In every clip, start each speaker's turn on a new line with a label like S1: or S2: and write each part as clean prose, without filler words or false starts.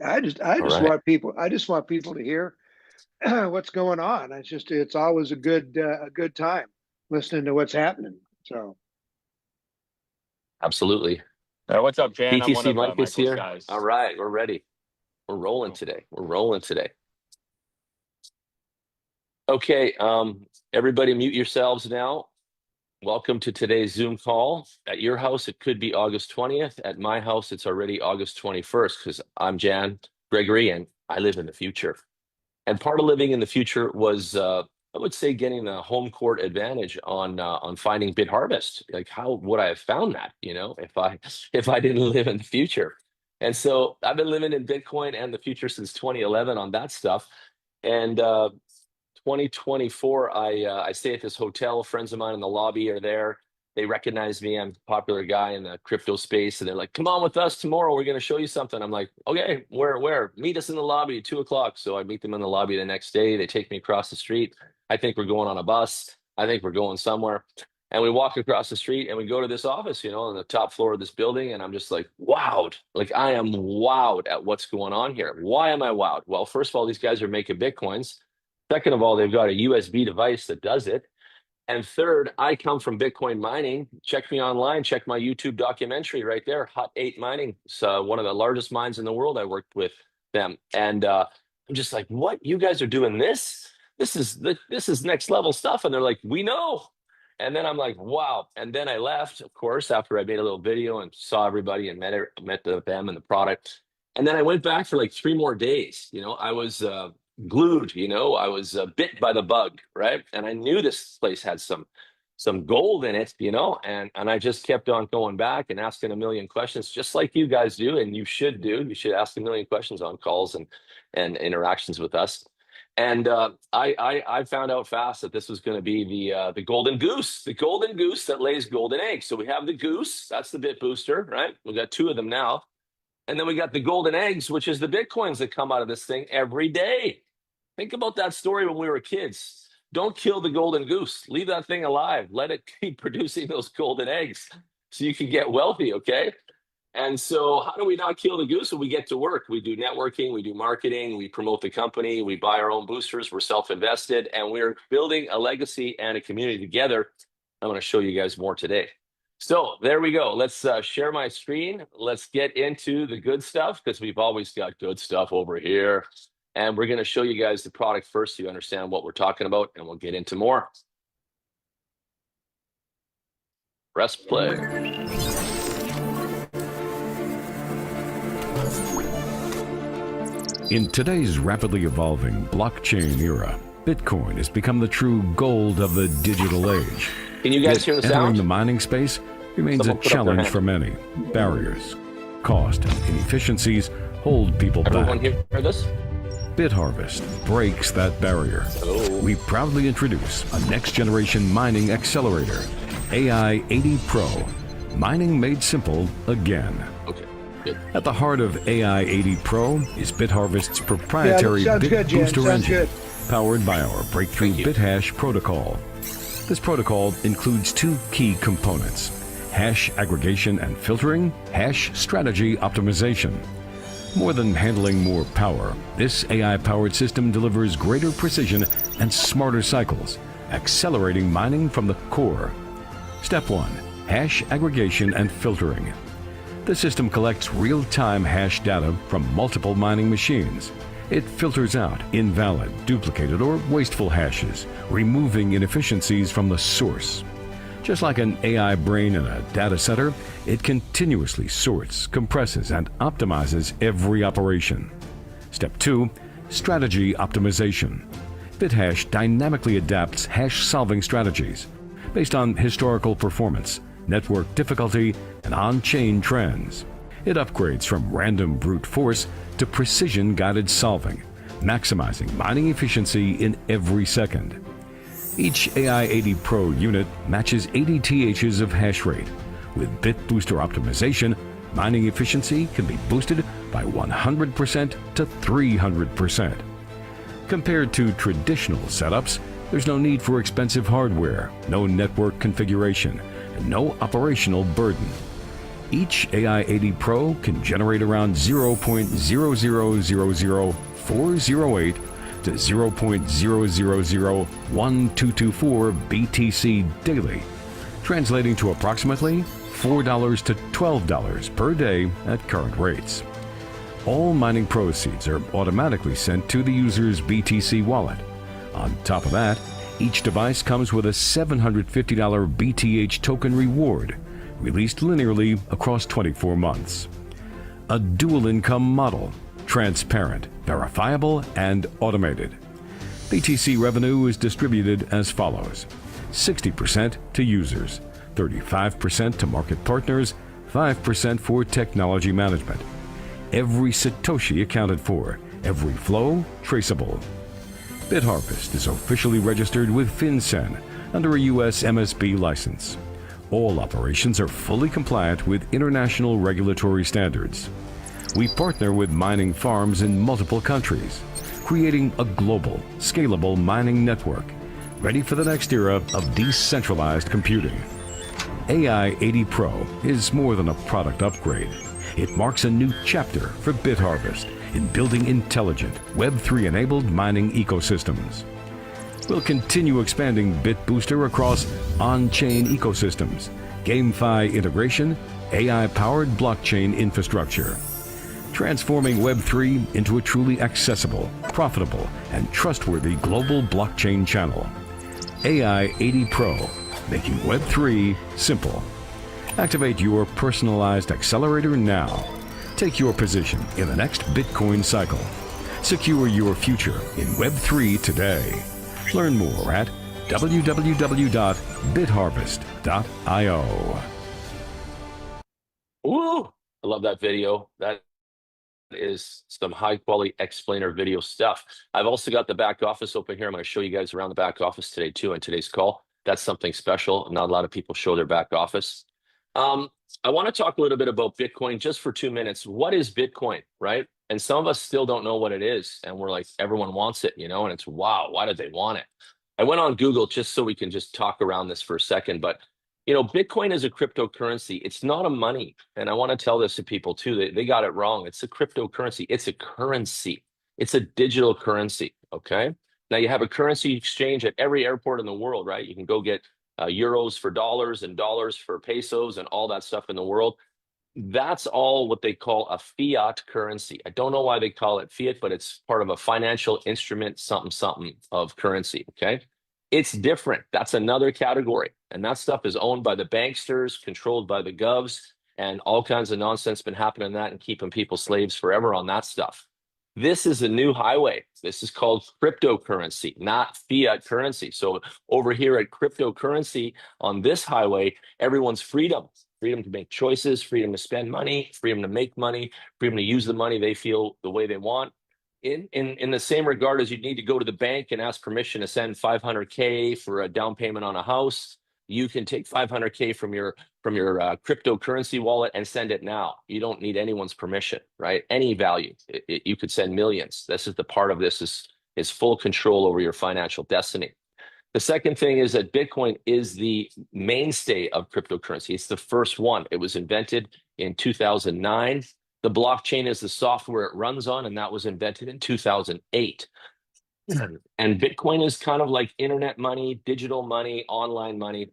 S1: I
S2: All
S1: just
S2: right.
S1: want people to hear what's going on. It's always a good time listening to what's happening. So
S2: Absolutely.
S3: What's up, Jan? I'm one
S2: PTC
S3: of
S2: Mike is
S3: Michael's
S2: here.
S3: guys.
S2: All right, we're ready. We're rolling
S3: Cool.
S2: today. We're rolling today. Okay, everybody mute yourselves now. Welcome to today's Zoom call. At your house, it could be August 20th. At my house, it's already August 21st because I'm Jan Gregory and I live in the future. And part of living in the future was, I would say, getting a home court advantage on finding Bitharvest. Like, how would I have found that? If I didn't live in the future. And so I've been living in Bitcoin and the future since 2011 on that stuff. And 2024, I stay at this hotel. Friends of mine in the lobby are there. They recognize me. I'm a popular guy in the crypto space, and they're like, "Come on with us tomorrow. We're going to show you something." I'm like, "Okay, where? Meet us in the lobby at 2 o'clock." So I meet them in the lobby the next day. They take me across the street. I think we're going on a bus. I think we're going somewhere. And we walk across the street and we go to this office, on the top floor of this building. And I'm just like, wowed. Like, I am wowed at what's going on here. Why am I wowed? Well, first of all, these guys are making Bitcoins. Second of all, they've got a USB device that does it. And third, I come from Bitcoin mining. Check me online, check my YouTube documentary right there, Hut 8 Mining. It's one of the largest mines in the world. I worked with them. And I'm just like, what? You guys are doing this? This is next level stuff. And they're like, we know. And then I'm like, wow. And then I left, of course, after I made a little video and saw everybody and met them and the product. And then I went back for like 3 more days. I was glued. I was bit by the bug, right? And I knew this place had some gold in it, and I just kept on going back and asking a million questions, just like you guys do, and you should do. You should ask a million questions on calls and interactions with us. And I found out fast that this was going to be the golden goose, that lays golden eggs. So we have the goose, that's the bit booster, right? We got 2 of them now. And then we got the golden eggs, which is the Bitcoins that come out of this thing every day. Think about that story when we were kids. Don't kill the golden goose. Leave that thing alive. Let it keep producing those golden eggs so you can get wealthy, okay? And so how do we not kill the goose when we get to work? We do networking, we do marketing, we promote the company, we buy our own boosters, we're self-invested, and we're building a legacy and a community together. I'm going to show you guys more today. So there we go. Let's share my screen. Let's get into the good stuff because we've always got good stuff over here. And we're going to show you guys the product first so you understand what we're talking about, and we'll get into more. Press play.
S4: In today's rapidly evolving blockchain era, Bitcoin has become the true gold of the digital age.
S2: Can you guys hear the
S4: Entering
S2: sound?
S4: the mining space remains
S2: Someone
S4: a
S2: put up their
S4: challenge
S2: hand.
S4: for many. Barriers, cost, and inefficiencies hold people
S2: Everyone
S4: back.
S2: hear this?
S4: Bitharvest breaks that barrier.
S2: Oh.
S4: We proudly introduce a next-generation mining accelerator, AI-80 Pro. Mining made simple again.
S2: Okay, good.
S4: At the heart of AI-80 Pro is Bitharvest's proprietary
S1: sounds
S4: Bit
S1: good, Jan.
S4: Booster
S1: Sounds
S4: engine,
S1: good.
S4: powered by our breakthrough
S2: Thank you.
S4: BitHash protocol. This protocol includes 2 key components: hash aggregation and filtering, hash strategy optimization. More than handling more power, this AI-powered system delivers greater precision and smarter cycles, accelerating mining from the core. Step 1. Hash aggregation and filtering. The system collects real-time hash data from multiple mining machines. It filters out invalid, duplicated, or wasteful hashes, removing inefficiencies from the source. Just like an AI brain in a data center, it continuously sorts, compresses, and optimizes every operation. Step 2. Strategy optimization. BitHash dynamically adapts hash-solving strategies based on historical performance, network difficulty, and on-chain trends. It upgrades from random brute force to precision-guided solving, maximizing mining efficiency in every second. Each AI-80 Pro unit matches 80 THs of hash rate. With Bit Booster optimization, mining efficiency can be boosted by 100% to 300%. Compared to traditional setups, there's no need for expensive hardware, no network configuration, and no operational burden. Each AI-80 Pro can generate around 0.0000408 to 0.0001224 BTC daily, translating to approximately $4 to $12 per day at current rates. All mining proceeds are automatically sent to the user's BTC wallet. On top of that, each device comes with a $750 BTH token reward, released linearly across 24 months. A dual income model, transparent, verifiable, and automated. BTC revenue is distributed as follows: 60% to users, 35% to market partners, 5% for technology management. Every Satoshi accounted for, every flow traceable. Bitharvest is officially registered with FinCEN under a U.S. MSB license. All operations are fully compliant with international regulatory standards. We partner with mining farms in multiple countries, creating a global, scalable mining network, ready for the next era of decentralized computing. AI-80 Pro is more than a product upgrade. It marks a new chapter for Bitharvest in building intelligent, Web3-enabled mining ecosystems. We'll continue expanding BitBooster across on-chain ecosystems, GameFi integration, AI-powered blockchain infrastructure, transforming Web3 into a truly accessible, profitable, and trustworthy global blockchain channel. AI-80 Pro, making Web3 simple. Activate your personalized accelerator now. Take your position in the next Bitcoin cycle. Secure your future in Web3 today. Learn more at www.bitharvest.io.
S2: Ooh, I love that video. That is some high quality explainer video stuff. I've also got the back office open here. I'm going to show you guys around the back office today too on today's call. That's something special. Not a lot of people show their back office. I want to talk a little bit about Bitcoin just for 2 minutes. What is Bitcoin, right? And some of us still don't know what it is. And we're like, everyone wants it, you know, and it's, wow, why did they want it? I went on Google just so we can just talk around this for a second. But, you know, Bitcoin is a cryptocurrency. It's not a money. And I want to tell this to people too. They got it wrong. It's a cryptocurrency. It's a currency. It's a digital currency. Okay. Now you have a currency exchange at every airport in the world, right? You can go get euros for dollars and dollars for pesos and all that stuff in the world. That's all what they call a fiat currency. I don't know why they call it fiat, but it's part of a financial instrument, something of currency, okay? It's different. That's another category. And that stuff is owned by the banksters, controlled by the govs, and all kinds of nonsense been happening in that and keeping people slaves forever on that stuff. This is a new highway. This is called cryptocurrency, not fiat currency. So over here at cryptocurrency on this highway, everyone's freedom to make choices, freedom to spend money, freedom to make money, freedom to use the money they feel the way they want. In the same regard as you need to go to the bank and ask permission to send 500K for a down payment on a house, you can take 500K from your cryptocurrency wallet and send it now. You don't need anyone's permission, right? Any value, you could send millions. This is the part of this is full control over your financial destiny. The second thing is that Bitcoin is the mainstay of cryptocurrency. It's the first one. It was invented in 2009. The blockchain is the software it runs on, and that was invented in 2008. And Bitcoin is kind of like internet money, digital money, online money,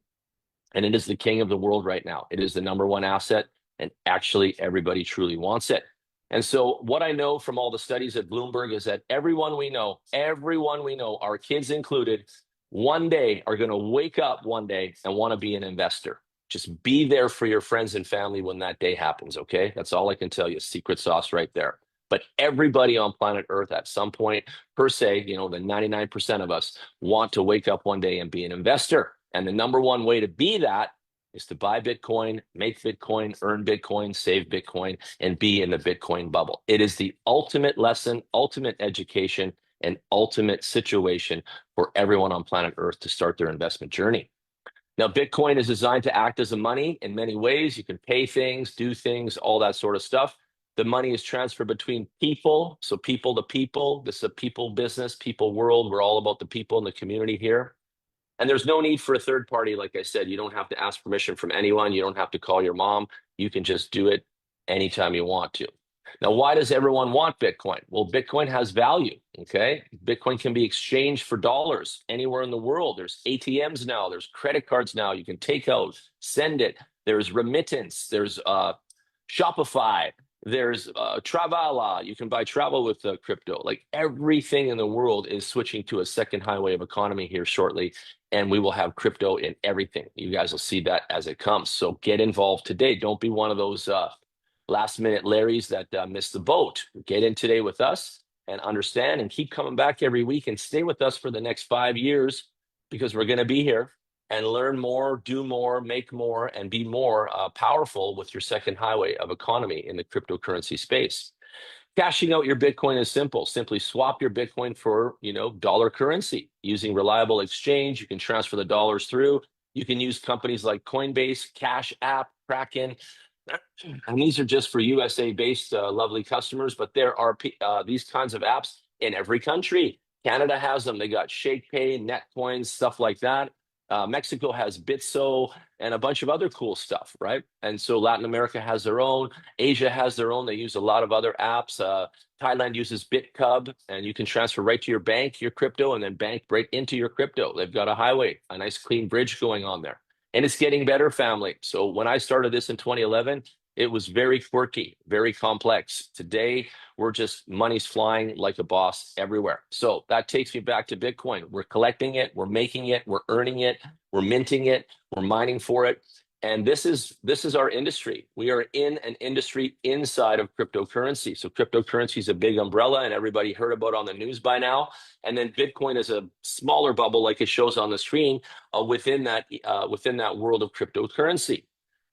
S2: and it is the king of the world right now. It is the #1 asset, and actually everybody truly wants it. And so what I know from all the studies at Bloomberg is that everyone we know, our kids included, one day are going to wake up one day and want to be an investor. Just be there for your friends and family when that day happens, okay? That's all I can tell you. Secret sauce right there. But everybody on planet Earth at some point, per se, you know, the 99% of us want to wake up one day and be an investor. And the #1 way to be that is to buy Bitcoin, make Bitcoin, earn Bitcoin, save Bitcoin, and be in the Bitcoin bubble. It is the ultimate lesson, ultimate education, and ultimate situation for everyone on planet Earth to start their investment journey. Now, Bitcoin is designed to act as a money in many ways. You can pay things, do things, all that sort of stuff. The money is transferred between people, so people to people. This is a people business, people world. We're all about the people in the community here. And there's no need for a third party. Like I said, you don't have to ask permission from anyone. You don't have to call your mom. You can just do it anytime you want to. Now, why does everyone want Bitcoin? Well, Bitcoin has value, okay? Bitcoin can be exchanged for dollars anywhere in the world. There's ATMs now. There's credit cards now. You can take out, send it. There's remittance. There's Shopify. There's Travala. You can buy travel with crypto. Like everything in the world is switching to a second highway of economy here shortly, and we will have crypto in everything. You guys will see that as it comes. So get involved today. Don't be one of those last minute Larrys that missed the boat. Get in today with us and understand and keep coming back every week and stay with us for the next 5 years, because we're going to be here and learn more, do more, make more, and be more powerful with your second highway of economy in the cryptocurrency space. Cashing out your Bitcoin is simple. Simply swap your Bitcoin for, dollar currency using reliable exchange. You can transfer the dollars through. You can use companies like Coinbase, Cash App, Kraken. And these are just for USA-based lovely customers, but there are these kinds of apps in every country. Canada has them. They got ShakePay, Netcoins, stuff like that. Mexico has Bitso and a bunch of other cool stuff, right? And so Latin America has their own. Asia has their own. They use a lot of other apps. Thailand uses BitCub, and you can transfer right to your bank, your crypto, and then bank right into your crypto. They've got a highway, a nice clean bridge going on there. And it's getting better, family. So when I started this in 2011, it was very quirky, very complex. Today, we're just money's flying like a boss everywhere. So that takes me back to Bitcoin. We're collecting it, we're making it, we're earning it, we're minting it, we're mining for it. And this is our industry. We are in an industry inside of cryptocurrency. So cryptocurrency is a big umbrella, and everybody heard about it on the news by now. And then Bitcoin is a smaller bubble, like it shows on the screen, within that world of cryptocurrency.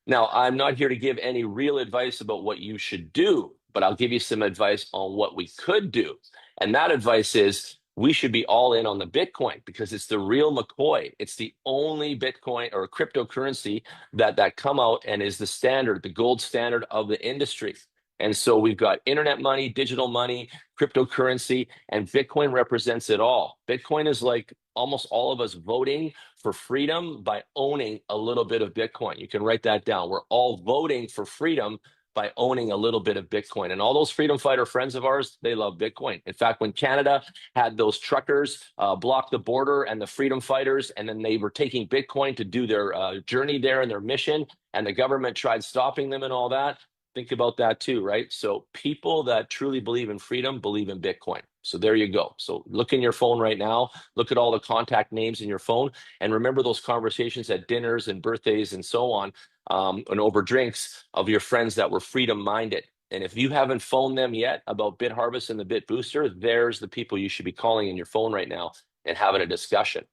S2: Now, I'm not here to give any real advice about what you should do, but I'll give you some advice on what we could do. And that advice is we should be all in on the Bitcoin, because it's the real McCoy. It's the only Bitcoin or cryptocurrency that come out and is the standard, the gold standard of the industry. And so we've got internet money, digital money, cryptocurrency, and Bitcoin represents it all. Bitcoin is like almost all of us voting for freedom by owning a little bit of Bitcoin. You can write that down. We're all voting for freedom by owning a little bit of Bitcoin. And all those freedom fighter friends of ours, they love Bitcoin. In fact, when Canada had those truckers block the border and the freedom fighters, and then they were taking Bitcoin to do their journey there and their mission, and the government tried stopping them and all that, think about that too, right? So people that truly believe in freedom believe in Bitcoin. So there you go. So look in your phone right now, look at all the contact names in your phone, and remember those conversations at dinners and birthdays and so on, and over drinks of your friends that were freedom-minded. And if you haven't phoned them yet about Bitharvest and the Bit Booster, there's the people you should be calling in your phone right now and having a discussion.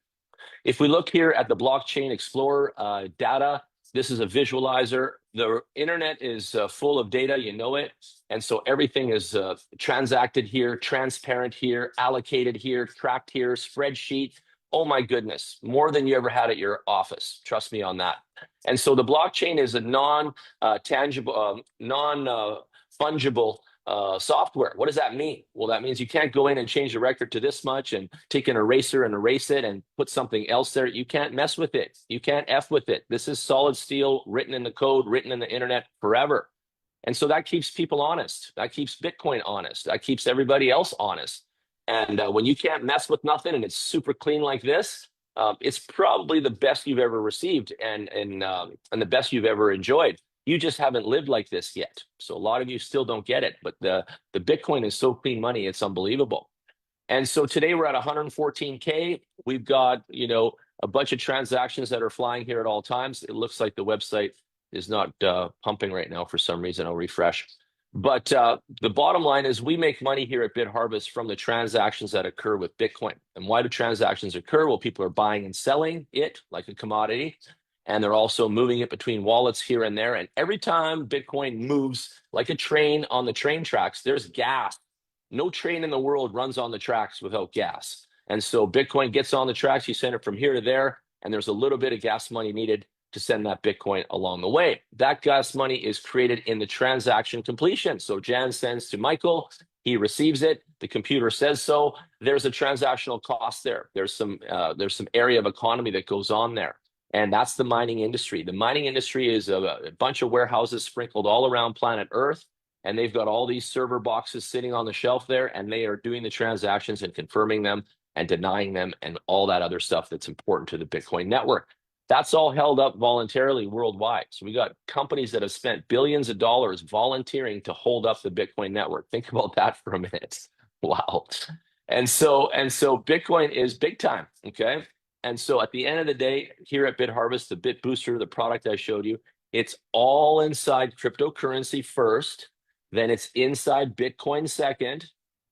S2: If we look here at the Blockchain Explorer data, this is a visualizer. The internet is full of data, you know it. And so everything is transacted here, transparent here, allocated here, tracked here, spreadsheet. Oh my goodness, more than you ever had at your office. Trust me on that. And so the blockchain is a non-tangible, non-fungible software. What does that mean? Well, that means you can't go in and change the record to this much and take an eraser and erase it and put something else there. You can't mess with it. You can't F with it. This is solid steel, written in the code, written in the internet forever. And so that keeps people honest. That keeps Bitcoin honest. That keeps everybody else honest. And when you can't mess with nothing and it's super clean like this, it's probably the best you've ever received and the best you've ever enjoyed. You just haven't lived like this yet. So a lot of you still don't get it, but the Bitcoin is so clean money, it's unbelievable. And so today we're at 114K. We've got, a bunch of transactions that are flying here at all times. It looks like the website is not pumping right now for some reason. I'll refresh. But the bottom line is we make money here at Bitharvest from the transactions that occur with Bitcoin. And why do transactions occur? Well, people are buying and selling it like a commodity. And they're also moving it between wallets here and there. And every time Bitcoin moves like a train on the train tracks, there's gas. No train in the world runs on the tracks without gas. And so Bitcoin gets on the tracks, you send it from here to there, and there's a little bit of gas money needed to send that Bitcoin along the way. That gas money is created in the transaction completion. So Jan sends to Michael, He receives it. The computer says so. There's a transactional cost there. There's some area of economy that goes on there. And that's the mining industry. The mining industry is a bunch of warehouses sprinkled all around planet Earth. And they've got all these server boxes sitting on the shelf there, and they are doing the transactions and confirming them and denying them and all that other stuff that's important to the Bitcoin network. That's all held up voluntarily worldwide. So we got companies that have spent billions of dollars volunteering to hold up the Bitcoin network. Think about that for a minute. Wow. And so Bitcoin is big time. Okay. And so at the end of the day, here at Bitharvest, the Bit Booster, the product I showed you, it's all inside cryptocurrency first, then it's inside Bitcoin second,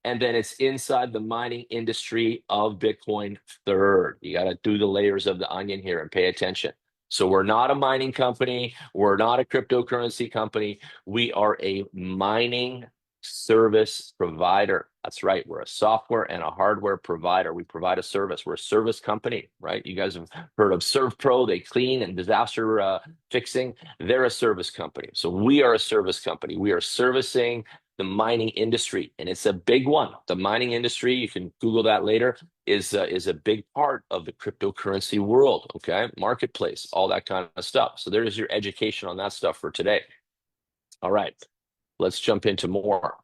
S2: and then it's inside the mining industry of Bitcoin third. You got to do the layers of the onion here and pay attention. So we're not a mining company. We're not a cryptocurrency company. We are a mining service provider. That's right. We're a software and a hardware provider. We provide a service. We're a service company, right? You guys have heard of ServPro. They clean and disaster fixing. They're a service company. So we are a service company. We are servicing the mining industry, and it's a big one. The mining industry, you can Google that later, is a big part of the cryptocurrency world, okay? Marketplace, all that kind of stuff. So there's your education on that stuff for today. All right, let's jump into more.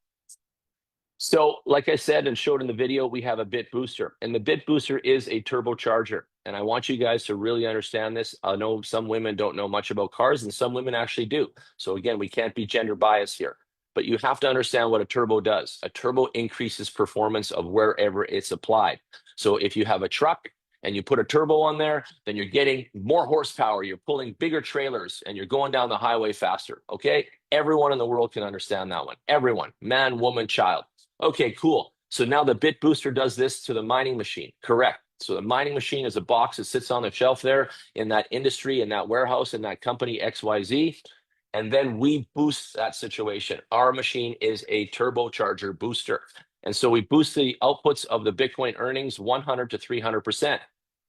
S2: So like I said and showed in the video, we have a Bit Booster, and the Bit Booster is a turbocharger. And I want you guys to really understand this. I know some women don't know much about cars, and some women actually do. So again, we can't be gender biased here. But you have to understand what a turbo does. A turbo increases performance of wherever it's applied. So if you have a truck and you put a turbo on there, then you're getting more horsepower. You're pulling bigger trailers and you're going down the highway faster. Okay. Everyone in the world can understand that one. Everyone, man, woman, child. Okay, cool. So now the Bit Booster does this to the mining machine. Correct. So the mining machine is a box that sits on the shelf there in that industry, in that warehouse, in that company XYZ. And then we boost that situation. Our machine is a turbocharger booster. And so we boost the outputs of the Bitcoin earnings 100 to 300%.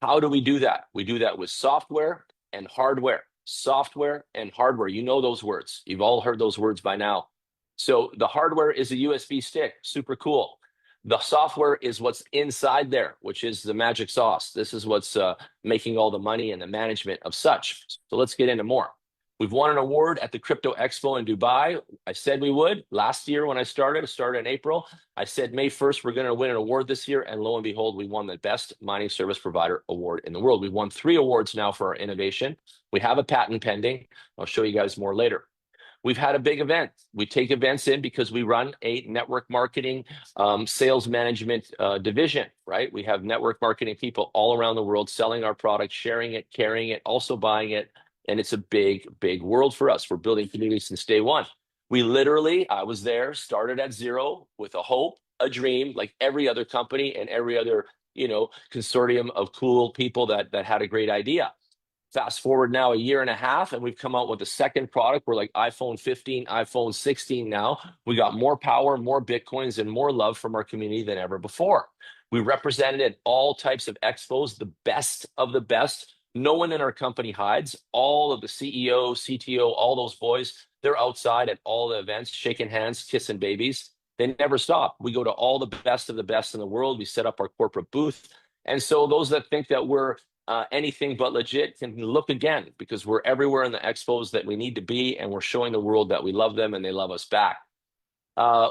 S2: How do we do that? We do that with software and hardware. Software and hardware. You know those words. You've all heard those words by now. So the hardware is a USB stick. Super cool. The software is what's inside there, which is the magic sauce. This is what's making all the money and the management of such. So let's get into more. We've won an award at the Crypto Expo in Dubai. I said we would. Last year when I started in April. I said May 1st, we're going to win an award this year. And lo and behold, we won the Best Mining Service Provider Award in the world. We've won 3 awards now for our innovation. We have a patent pending. I'll show you guys more later. We've had a big event. We take events in because we run a network marketing sales management division, right? We have network marketing people all around the world selling our product, sharing it, carrying it, also buying it. And it's a big, big world for us. We're building community since day one. We literally, I was there, started at zero with a hope, a dream, like every other company and every other, consortium of cool people that had a great idea. Fast forward now a year and a half, and we've come out with the second product. We're like iPhone 15, iPhone 16 now. We got more power, more Bitcoins, and more love from our community than ever before. We represented at all types of expos, the best of the best. No one in our company hides. All of the CEO, CTO, all those boys, they're outside at all the events, shaking hands, kissing babies. They never stop. We go to all the best of the best in the world. We set up our corporate booth. And so those that think that we're anything but legit can look again, because we're everywhere in the expos that we need to be, and we're showing the world that we love them and they love us back.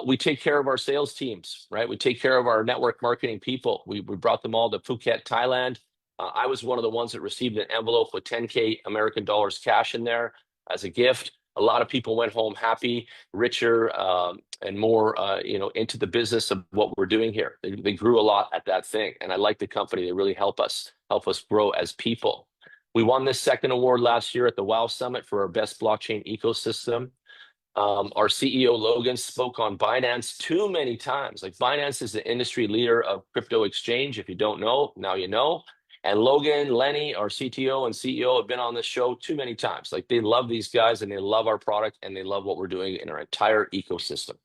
S2: We take care of our sales teams, right? We take care of our network marketing people. We brought them all to Phuket, Thailand. I was one of the ones that received an envelope with 10K American dollars cash in there as a gift. A lot of people went home happy, richer, and more, into the business of what we're doing here. They grew a lot at that thing, and I like the company. They really help us grow as people. We won this second award last year at the WOW Summit for our best blockchain ecosystem. Our CEO Logan spoke on Binance too many times. Like, Binance is the industry leader of crypto exchange. If you don't know, now you know. And Logan, Lenny, our CTO and CEO, have been on this show too many times. Like, they love these guys and they love our product and they love what we're doing in our entire ecosystem.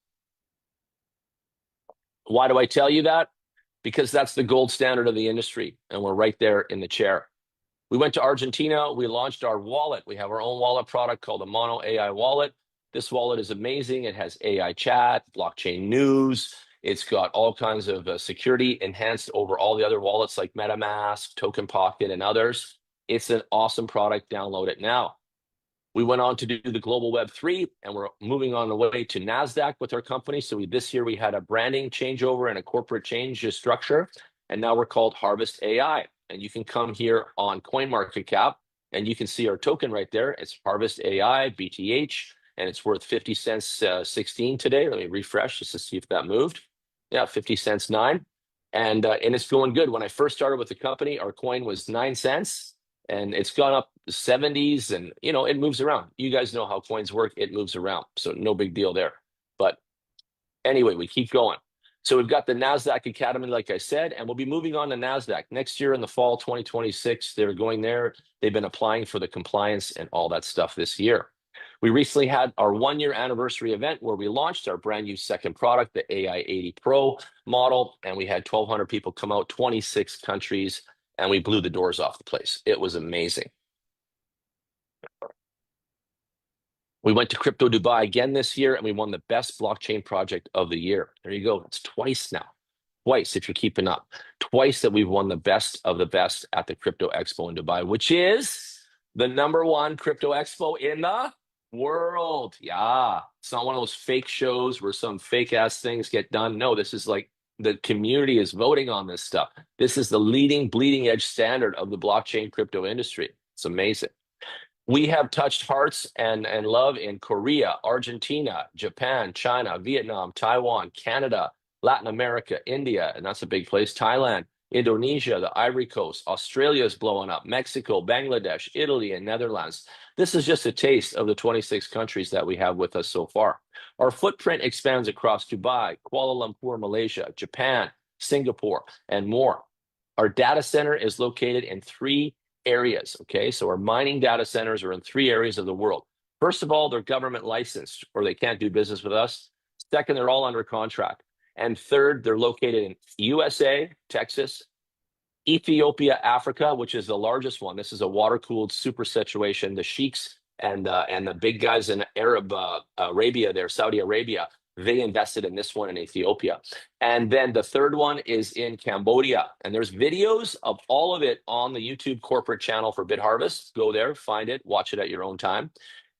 S2: Why do I tell you that? Because that's the gold standard of the industry, and we're right there in the chair. We went to Argentina. We launched our wallet. We have our own wallet product called the Mono AI wallet. This wallet is amazing. It has AI chat, blockchain news. It's got all kinds of security enhanced over all the other wallets like MetaMask, Token Pocket, and others. It's an awesome product. Download it now. We went on to do the global Web3, and we're moving on the way to NASDAQ with our company. So this year we had a branding changeover and a corporate change structure, and now we're called Harvest AI. And you can come here on CoinMarketCap, and you can see our token right there. It's Harvest AI, BTH, and it's worth 50 cents 16 today. Let me refresh just to see if that moved. Yeah, 50 cents 9. And it's going good. When I first started with the company, our coin was 9 cents. And it's gone up the 70s, and it moves around. You guys know how coins work. It moves around. So no big deal there. But anyway, we keep going. So we've got the NASDAQ Academy, like I said, and we'll be moving on to NASDAQ. Next year in the fall 2026, they're going there. They've been applying for the compliance and all that stuff this year. We recently had our 1-year anniversary event where we launched our brand new second product, the AI80 Pro model, and we had 1,200 people come out, 26 countries, and we blew the doors off the place. It was amazing. We went to Crypto Dubai again this year, and we won the best blockchain project of the year. There you go. It's twice now. Twice, if you're keeping up. Twice that we've won the best of the best at the Crypto Expo in Dubai, which is the #1 crypto expo in the world. Yeah. It's not one of those fake shows where some fake ass things get done. No, this is like the community is voting on this stuff. This is the leading bleeding edge standard of the blockchain crypto industry. It's amazing. We have touched hearts and love in Korea, Argentina, Japan, China, Vietnam, Taiwan, Canada, Latin America, India, and that's a big place, Thailand, Indonesia, the Ivory Coast, Australia is blowing up, Mexico, Bangladesh, Italy, and Netherlands. This is just a taste of the 26 countries that we have with us so far. Our footprint expands across Dubai, Kuala Lumpur, Malaysia, Japan, Singapore, and more. Our data center is located in 3 areas, okay? So our mining data centers are in 3 areas of the world. First of all, they're government licensed, or they can't do business with us. Second, they're all under contract. And third, they're located in USA, Texas, Ethiopia, Africa, which is the largest one. This is a water-cooled super situation. The sheiks and the big guys in Arab Arabia there, Saudi Arabia, they invested in this one in Ethiopia. And then the third one is in Cambodia. And there's videos of all of it on the YouTube corporate channel for Bitharvest. Go there, find it, watch it at your own time.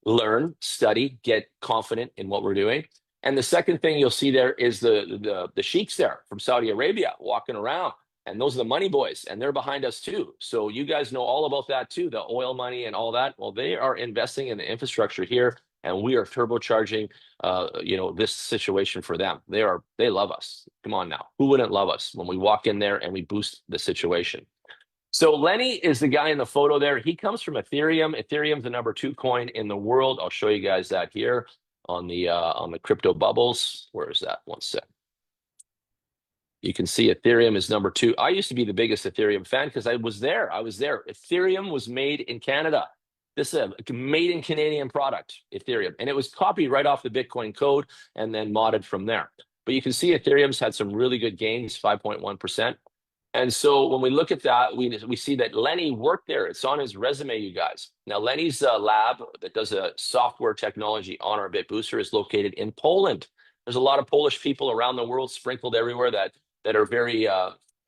S2: Learn, study, get confident in what we're doing. And the second thing you'll see there is the sheiks there from Saudi Arabia walking around. And those are the money boys, and they're behind us too. So you guys know all about that too, the oil money and all that. Well, they are investing in the infrastructure here, and we are turbocharging, this situation for them. They love us. Come on now, who wouldn't love us when we walk in there and we boost the situation? So Lenny is the guy in the photo there. He comes from Ethereum. Ethereum's the #2 coin in the world. I'll show you guys that here on the crypto bubbles. Where is that? One sec. You can see Ethereum is #2. I used to be the biggest Ethereum fan because I was there. Ethereum was made in Canada. This is a made in Canadian product, Ethereum. And it was copied right off the Bitcoin code and then modded from there. But you can see Ethereum's had some really good gains, 5.1%. And so when we look at that, we see that Lenny worked there. It's on his resume, you guys. Now, Lenny's lab that does a software technology on our BitBooster is located in Poland. There's a lot of Polish people around the world sprinkled everywhere that are very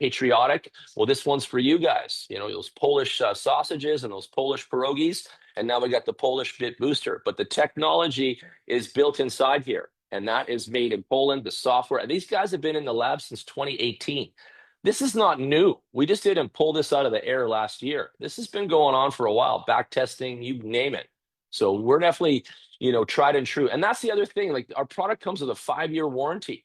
S2: patriotic. Well, this one's for you guys. Those Polish sausages and those Polish pierogies. And now we got the Polish BitBooster. But the technology is built inside here. And that is made in Poland, the software. And these guys have been in the lab since 2018. This is not new. We just didn't pull this out of the air last year. This has been going on for a while, back testing, you name it. So we're definitely, tried and true. And that's the other thing. Like, our product comes with a 5-year warranty.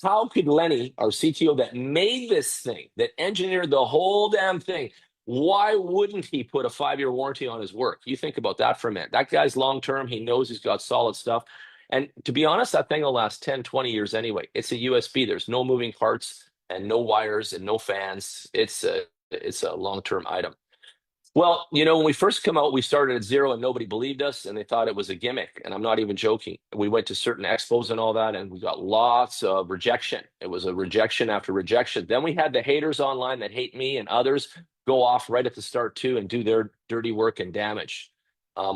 S2: How could Lenny, our CTO that made this thing, that engineered the whole damn thing, why wouldn't he put a 5-year warranty on his work? You think about that for a minute. That guy's long-term. He knows he's got solid stuff. And to be honest, that thing will last 10, 20 years anyway. It's a USB. There's no moving parts and no wires and no fans. It's a long-term item. Well, when we first come out, we started at 0 and nobody believed us and they thought it was a gimmick. And I'm not even joking. We went to certain expos and all that, and we got lots of rejection. It was a rejection after rejection. Then we had the haters online that hate me and others go off right at the start too and do their dirty work and damage.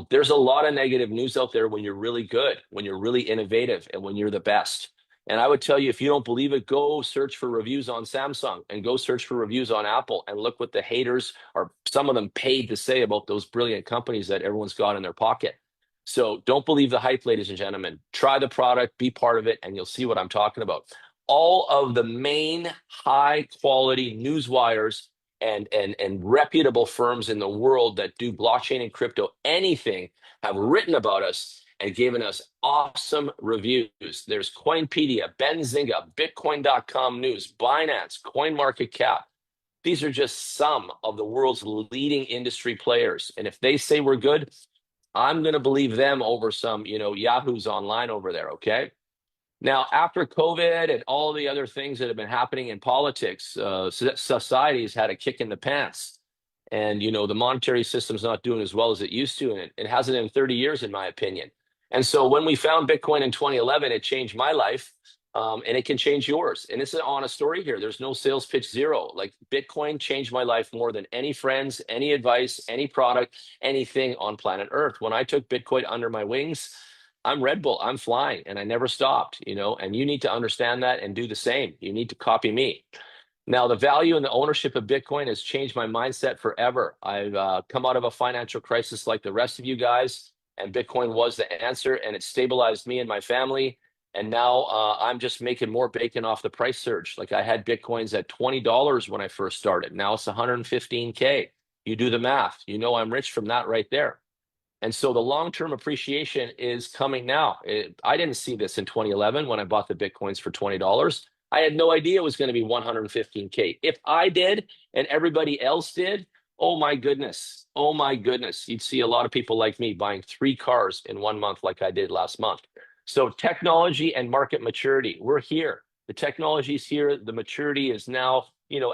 S2: There's a lot of negative news out there when you're really good, when you're really innovative, and when you're the best. And I would tell you, if you don't believe it, go search for reviews on Samsung and go search for reviews on Apple and look what the haters are, some of them paid to say about those brilliant companies that everyone's got in their pocket. So don't believe the hype, ladies and gentlemen. Try the product, be part of it, and you'll see what I'm talking about. All of the main high quality news wires and reputable firms in the world that do blockchain and crypto, anything, have written about us and given us awesome reviews. There's Coinpedia, Benzinga, Bitcoin.com News, Binance, CoinMarketCap. These are just some of the world's leading industry players. And if they say we're good, I'm going to believe them over some, Yahoos online over there, okay? Now, after COVID and all the other things that have been happening in politics, society's had a kick in the pants. And, the monetary system's not doing as well as it used to. And it hasn't in 30 years, in my opinion. And so when we found Bitcoin in 2011, it changed my life. And it can change yours. And it's an honest story here. There's no sales pitch, zero. Like, Bitcoin changed my life more than any friends, any advice, any product, anything on planet Earth. When I took Bitcoin under my wings, I'm Red Bull, I'm flying, and I never stopped, and you need to understand that and do the same. You need to copy me. Now, the value and the ownership of Bitcoin has changed my mindset forever. I've come out of a financial crisis like the rest of you guys, and Bitcoin was the answer, and it stabilized me and my family. And now I'm just making more bacon off the price surge. Like, I had Bitcoins at $20 when I first started. Now it's 115K. You do the math. I'm rich from that right there. And so the long-term appreciation is coming now. I didn't see this in 2011 when I bought the Bitcoins for $20. I had no idea it was going to be 115K. If I did and everybody else did, oh my goodness, you'd see a lot of people like me buying 3 cars in 1 month like I did last month. So technology and market maturity, we're here. The technology's here. The maturity is now,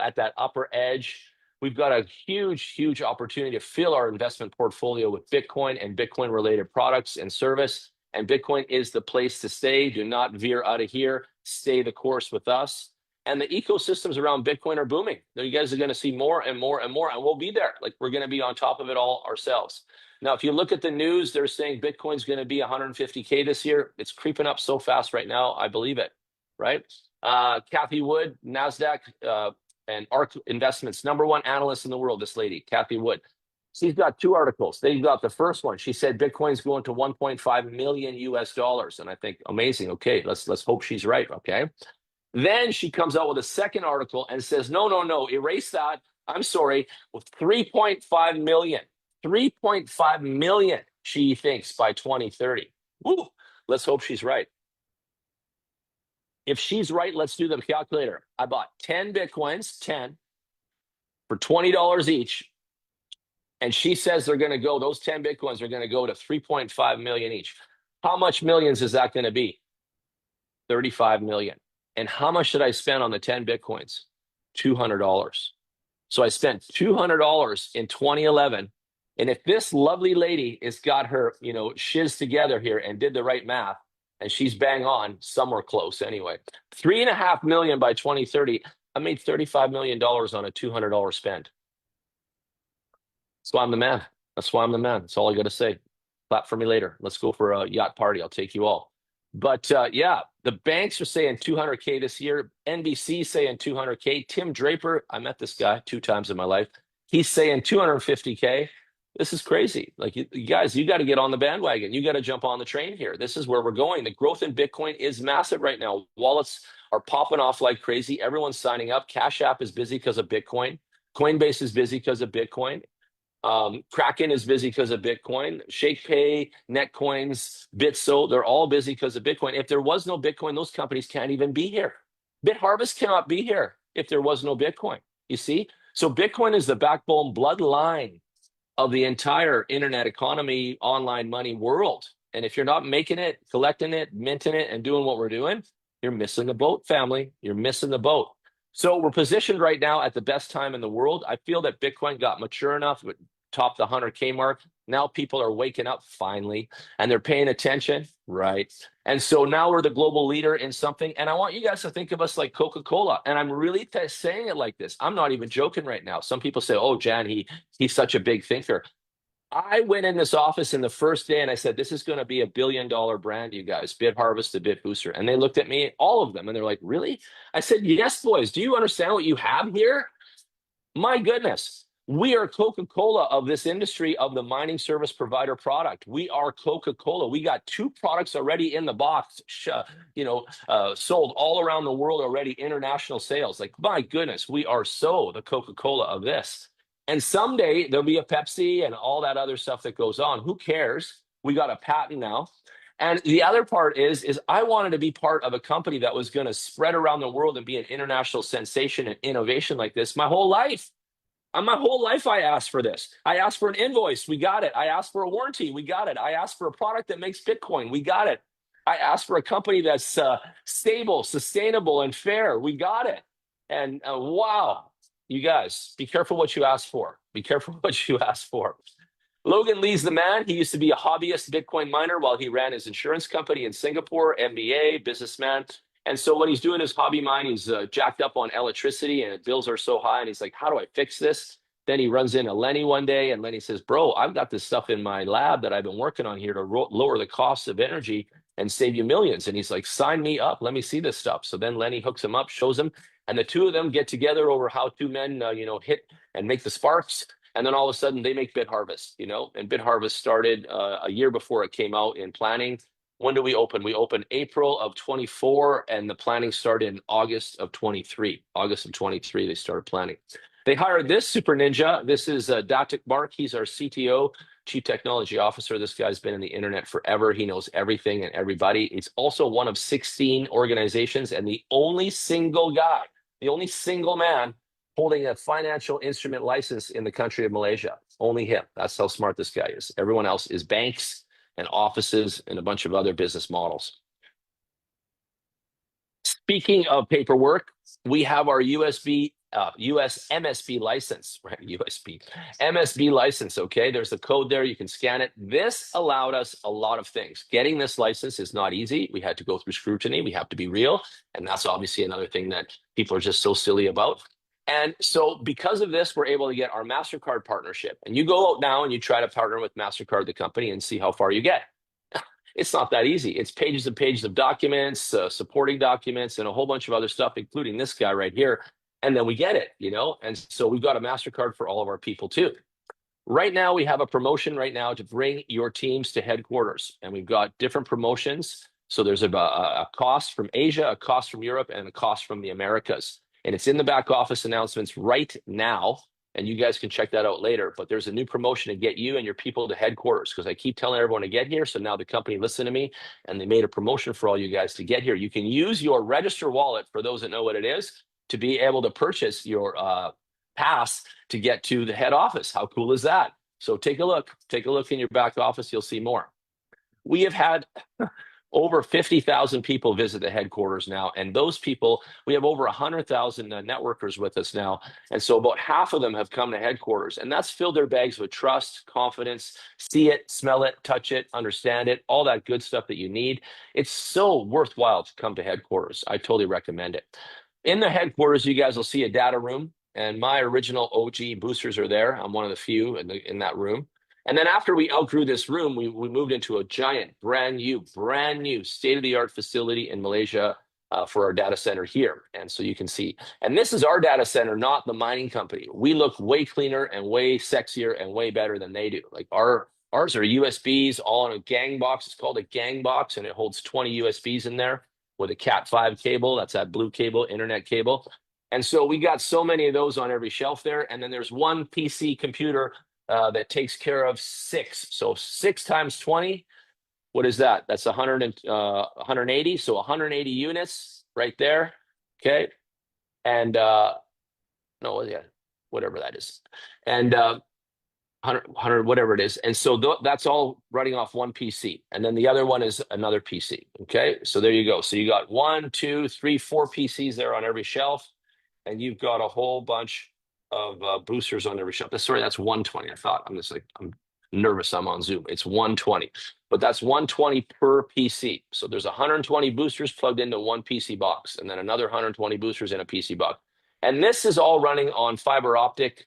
S2: at that upper edge. We've got a huge, huge opportunity to fill our investment portfolio with Bitcoin and Bitcoin-related products and service. And Bitcoin is the place to stay. Do not veer out of here. Stay the course with us. And the ecosystems around Bitcoin are booming. You guys are going to see more and more and more, and we'll be there. Like, we're going to be on top of it all ourselves. Now, if you look at the news, they're saying Bitcoin's going to be 150K this year. It's creeping up so fast right now. I believe it, right? Kathy Wood, NASDAQ, and ARK Investments, #1 analyst in the world, this lady, Kathy Wood. She's got 2 articles. They've got the first one. She said Bitcoin's going to 1.5 million US dollars. And I think, amazing. Okay, let's hope she's right. Okay. Then she comes out with a second article and says, no, erase that. I'm sorry, with 3.5 million. 3.5 million, she thinks, by 2030. Woo, let's hope she's right. If she's right, let's do the calculator. I bought 10 Bitcoins, 10, for $20 each. And she says they're going to go, those 10 Bitcoins are going to go to 3.5 million each. How much millions is that going to be? 35 million. And how much did I spend on the 10 Bitcoins? $200. So I spent $200 in 2011. And if this lovely lady has got her, shiz together here and did the right math, and she's bang on, somewhere close anyway, 3.5 million by 2030, I made $35 million on a $200 spend. That's why I'm the man. That's why I'm the man. That's all I got to say. Clap for me later. Let's go for a yacht party. I'll take you all. But yeah, the banks are saying 200K this year. NBC saying 200K. Tim Draper, I met this guy 2 times in my life. He's saying 250K. This is crazy. Like, you guys, you got to get on the bandwagon. You got to jump on the train here. This is where we're going. The growth in Bitcoin is massive right now. Wallets are popping off like crazy. Everyone's signing up. Cash App is busy because of Bitcoin. Coinbase is busy because of Bitcoin. Kraken is busy because of Bitcoin. ShakePay, Netcoins, Bitso, they're all busy because of Bitcoin. If there was no Bitcoin, those companies can't even be here. Bitharvest cannot be here if there was no Bitcoin. You see? So Bitcoin is the backbone bloodline of the entire internet economy, online money world. And if you're not making it, collecting it, minting it, and doing what we're doing, you're missing the boat, family. You're missing the boat. So we're positioned right now at the best time in the world. I feel that Bitcoin got mature enough, it topped the 100K mark. Now people are waking up finally, and they're paying attention, right? And so now we're the global leader in something. And I want you guys to think of us like Coca-Cola. And I'm really saying it like this. I'm not even joking right now. Some people say, oh, Jan, he's such a big thinker. I went in this office in the first day and I said, this is going to be $1 billion brand, you guys, Bitharvest, the Bit Booster. And they looked at me, all of them, and they're like, really? I said, yes, boys. Do you understand what you have here? My goodness. We are Coca-Cola of this industry of the mining service provider product. We are Coca-Cola. We got 2 products already in the box, sold all around the world already, international sales. Like, my goodness, we are so the Coca-Cola of this. And someday there'll be a Pepsi and all that other stuff that goes on. Who cares? We got a patent now. And the other part is I wanted to be part of a company that was going to spread around the world and be an international sensation and innovation like this my whole life. My whole life, I asked for this. I asked for an invoice. We got it. I asked for a warranty. We got it. I asked for a product that makes Bitcoin. We got it. I asked for a company that's stable, sustainable, and fair. We got it. And wow, you guys, be careful what you ask for. Be careful what you ask for. Logan Lee's the man. He used to be a hobbyist Bitcoin miner while he ran his insurance company in Singapore, MBA, businessman. And so when he's doing his hobby mine, he's jacked up on electricity and bills are so high. And he's like, how do I fix this? Then he runs into Lenny one day and Lenny says, bro, I've got this stuff in my lab that I've been working on here to lower the cost of energy and save you millions. And he's like, sign me up. Let me see this stuff. So then Lenny hooks him up, shows him, and the two of them get together over how 2 men, hit and make the sparks. And then all of a sudden they make Bitharvest, and Bitharvest started a year before it came out in planning. When do we open? We opened April of 24 and the planning started in August of 23. August of 23, they started planning. They hired this super ninja. This is Datic Mark. He's our CTO, Chief Technology Officer. This guy's been in the internet forever. He knows everything and everybody. He's also one of 16 organizations and the only single guy, the only single man holding a financial instrument license in the country of Malaysia. Only him. That's how smart this guy is. Everyone else is banks and offices and a bunch of other business models. Speaking of paperwork, we have our US MSB license, right? MSB license, okay? There's a code there. You can scan it. This allowed us a lot of things. Getting this license is not easy. We had to go through scrutiny. We have to be real. And that's obviously another thing that people are just so silly about. And so because of this, we're able to get our MasterCard partnership. And you go out now and you try to partner with MasterCard, the company, and see how far you get. It's not that easy. It's pages and pages of documents, supporting documents, and a whole bunch of other stuff, including this guy right here. And then we get it, And so we've got a MasterCard for all of our people too. Right now, we have a promotion right now to bring your teams to headquarters. And we've got different promotions. So there's a cost from Asia, a cost from Europe, and a cost from the Americas. And it's in the back office announcements right now. And you guys can check that out later. But there's a new promotion to get you and your people to headquarters because I keep telling everyone to get here. So now the company listened to me and they made a promotion for all you guys to get here. You can use your register wallet, for those that know what it is, to be able to purchase your pass to get to the head office. How cool is that? So take a look. Take a look in your back office. You'll see more. We have had over 50,000 people visit the headquarters now. And those people, we have over 100,000 networkers with us now. And so about half of them have come to headquarters. And that's filled their bags with trust, confidence, see it, smell it, touch it, understand it, all that good stuff that you need. It's so worthwhile to come to headquarters. I totally recommend it. In the headquarters, you guys will see a data room. And my original OG boosters are there. I'm one of the few in that room. And then after we outgrew this room, we moved into a giant, brand new state-of-the-art facility in Malaysia for our data center here. And so you can see, and this is our data center, not the mining company. We look way cleaner and way sexier and way better than they do. Like ours are USBs all in a gang box. It's called a gang box, and it holds 20 USBs in there with a Cat5 cable. That's that blue cable, internet cable. And so we got so many of those on every shelf there. And then there's one PC computer that takes care of 6. So 6 times 20, what is that? That's 180. So 180 units right there. Okay. And whatever that is. And 100, whatever it is. And so that's all running off one PC. And then the other one is another PC. Okay. So there you go. So you got 1, 2, 3, 4 PCs there on every shelf. And you've got a whole bunch of boosters on every shelf. Sorry, that's 120. I thought I'm nervous. I'm on Zoom. It's 120, but that's 120 per PC. So there's 120 boosters plugged into one PC box, and then another 120 boosters in a PC box. And this is all running on fiber optic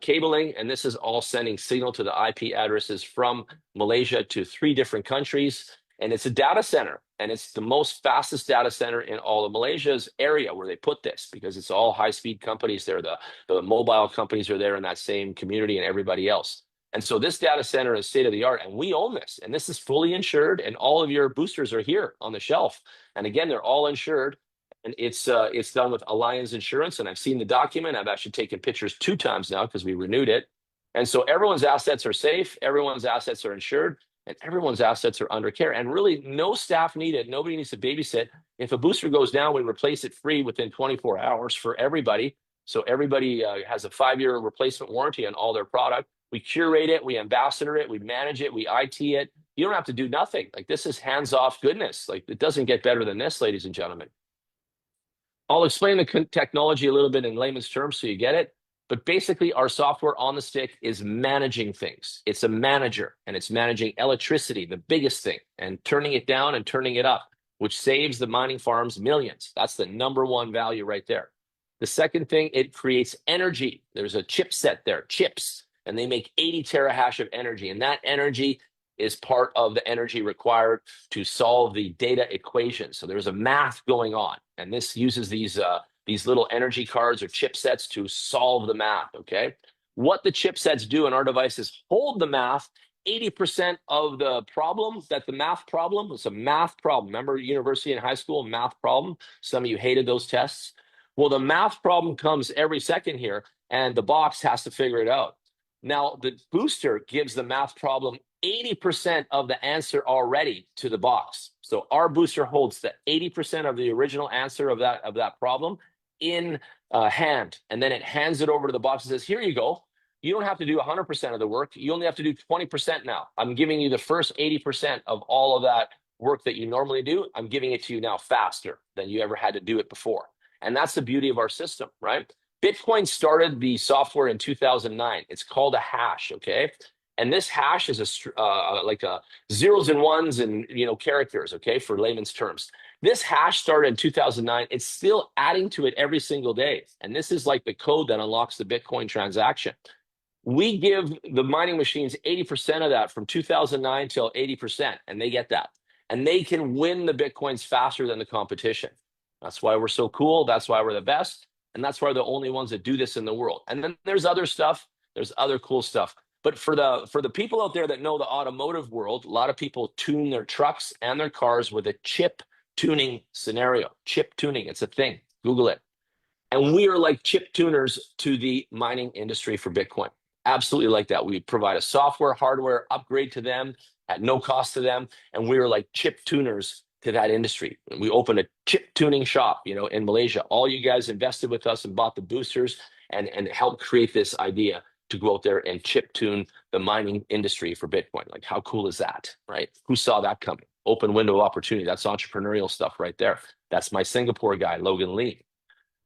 S2: cabling, and this is all sending signal to the IP addresses from Malaysia to 3 different countries. And it's a data center, and it's the most fastest data center in all of Malaysia's area where they put this, because it's all high-speed companies there. The mobile companies are there in that same community, and everybody else. And so this data center is state of the art, and we own this, and this is fully insured, and all of your boosters are here on the shelf. And again, they're all insured, and it's done with Alliance Insurance. And I've seen the document. I've actually taken pictures 2 times now because we renewed it. And so everyone's assets are safe, everyone's assets are insured, and everyone's assets are under care. And really, no staff needed. Nobody needs to babysit. If a booster goes down, we replace it free within 24 hours for everybody. So everybody has a 5-year replacement warranty on all their product. We curate it, we ambassador it, we manage it, we IT it. You don't have to do nothing. Like, this is hands-off goodness. Like, it doesn't get better than this, ladies and gentlemen. I'll explain the technology a little bit in layman's terms so you get it. But basically, our software on the stick is managing things. It's a manager, and it's managing electricity, the biggest thing, and turning it down and turning it up, which saves the mining farms millions. That's the #1 value right there. The second thing, it creates energy. There's a chipset there, chips, and they make 80 terahash of energy. And that energy is part of the energy required to solve the data equation. So there's a math going on, and this uses these little energy cards or chipsets to solve the math, okay? What the chipsets do in our devices hold the math. 80% of the problem, that the math problem, it's a math problem. Remember university and high school math problem? Some of you hated those tests. Well, the math problem comes every second here, and the box has to figure it out. Now, the booster gives the math problem 80% of the answer already to the box. So our booster holds the 80% of the original answer of that problem in hand, and then it hands it over to the box and says, here you go. You don't have to do 100% of the work. You only have to do 20% now. I'm giving you the first 80% of all of that work that you normally do. I'm giving it to you now faster than you ever had to do it before. And that's the beauty of our system, right? Bitcoin started the software in 2009. It's called a hash, okay? And this hash is like a zeros and ones and characters, okay, for layman's terms. This hash started in 2009. It's still adding to it every single day. And this is like the code that unlocks the Bitcoin transaction. We give the mining machines 80% of that from 2009 till 80%, and they get that. And they can win the Bitcoins faster than the competition. That's why we're so cool. That's why we're the best. And that's why we're the only ones that do this in the world. And then there's other stuff. There's other cool stuff. But for the people out there that know the automotive world, a lot of people tune their trucks and their cars with a chip tuning scenario. Chip tuning, it's a thing. Google it. And we are like chip tuners to the mining industry for Bitcoin. Absolutely like that. We provide a software, hardware upgrade to them at no cost to them. And we are like chip tuners to that industry. And we opened a chip tuning shop, in Malaysia. All you guys invested with us and bought the boosters and helped create this idea to go out there and chip tune the mining industry for Bitcoin. Like, how cool is that, right? Who saw that coming? Open window opportunity. That's entrepreneurial stuff right there. That's my Singapore guy, Logan Lee.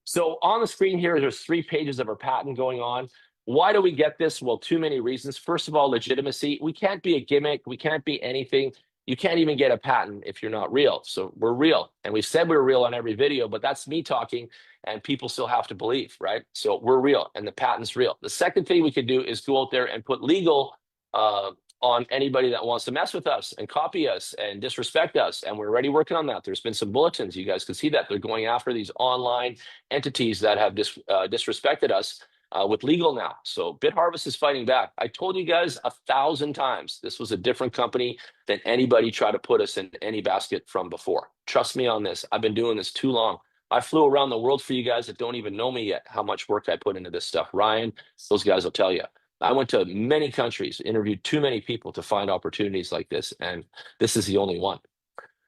S2: So on the screen here, there's 3 pages of our patent going on. Why do we get this? Well, too many reasons. First of all, legitimacy. We can't be a gimmick. We can't be anything. You can't even get a patent if you're not real. So we're real. And we said we're real on every video, but that's me talking, and people still have to believe, right? So we're real, and the patent's real. The second thing we could do is go out there and put legal on anybody that wants to mess with us and copy us and disrespect us. And we're already working on that. There's been some bulletins. You guys can see that. They're going after these online entities that have disrespected us with legal now. So Bitharvest is fighting back. I told you guys 1,000 times, this was a different company than anybody tried to put us in any basket from before. Trust me on this. I've been doing this too long. I flew around the world for you guys that don't even know me yet, how much work I put into this stuff. Ryan, those guys will tell you. I went to many countries, interviewed too many people to find opportunities like this, and this is the only one.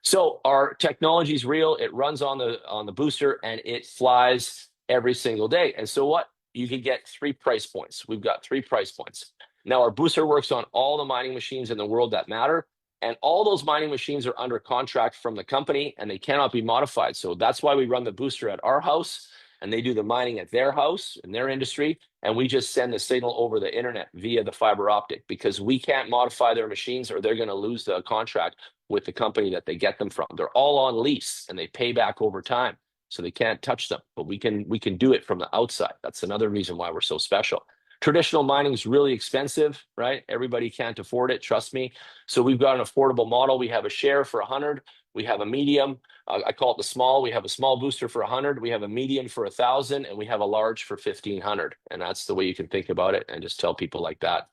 S2: So our technology is real. It runs on the booster, and it flies every single day. And so what? You can get 3 price points. We've got 3 price points. Now, our booster works on all the mining machines in the world that matter, and all those mining machines are under contract from the company, and they cannot be modified. So that's why we run the booster at our house, and they do the mining at their house in their industry, and we just send the signal over the internet via the fiber optic, because we can't modify their machines or they're going to lose the contract with the company that they get them from. They're all on lease, and they pay back over time. So they can't touch them, but we can do it from the outside. That's another reason why we're so special. Traditional mining is really expensive, right? Everybody can't afford it, trust me. So we've got an affordable model. We have a share for 100. We have a medium. I call it the small. We have a small booster for 100. We have a medium for 1,000, and we have a large for 1,500. And that's the way you can think about it, and just tell people like that.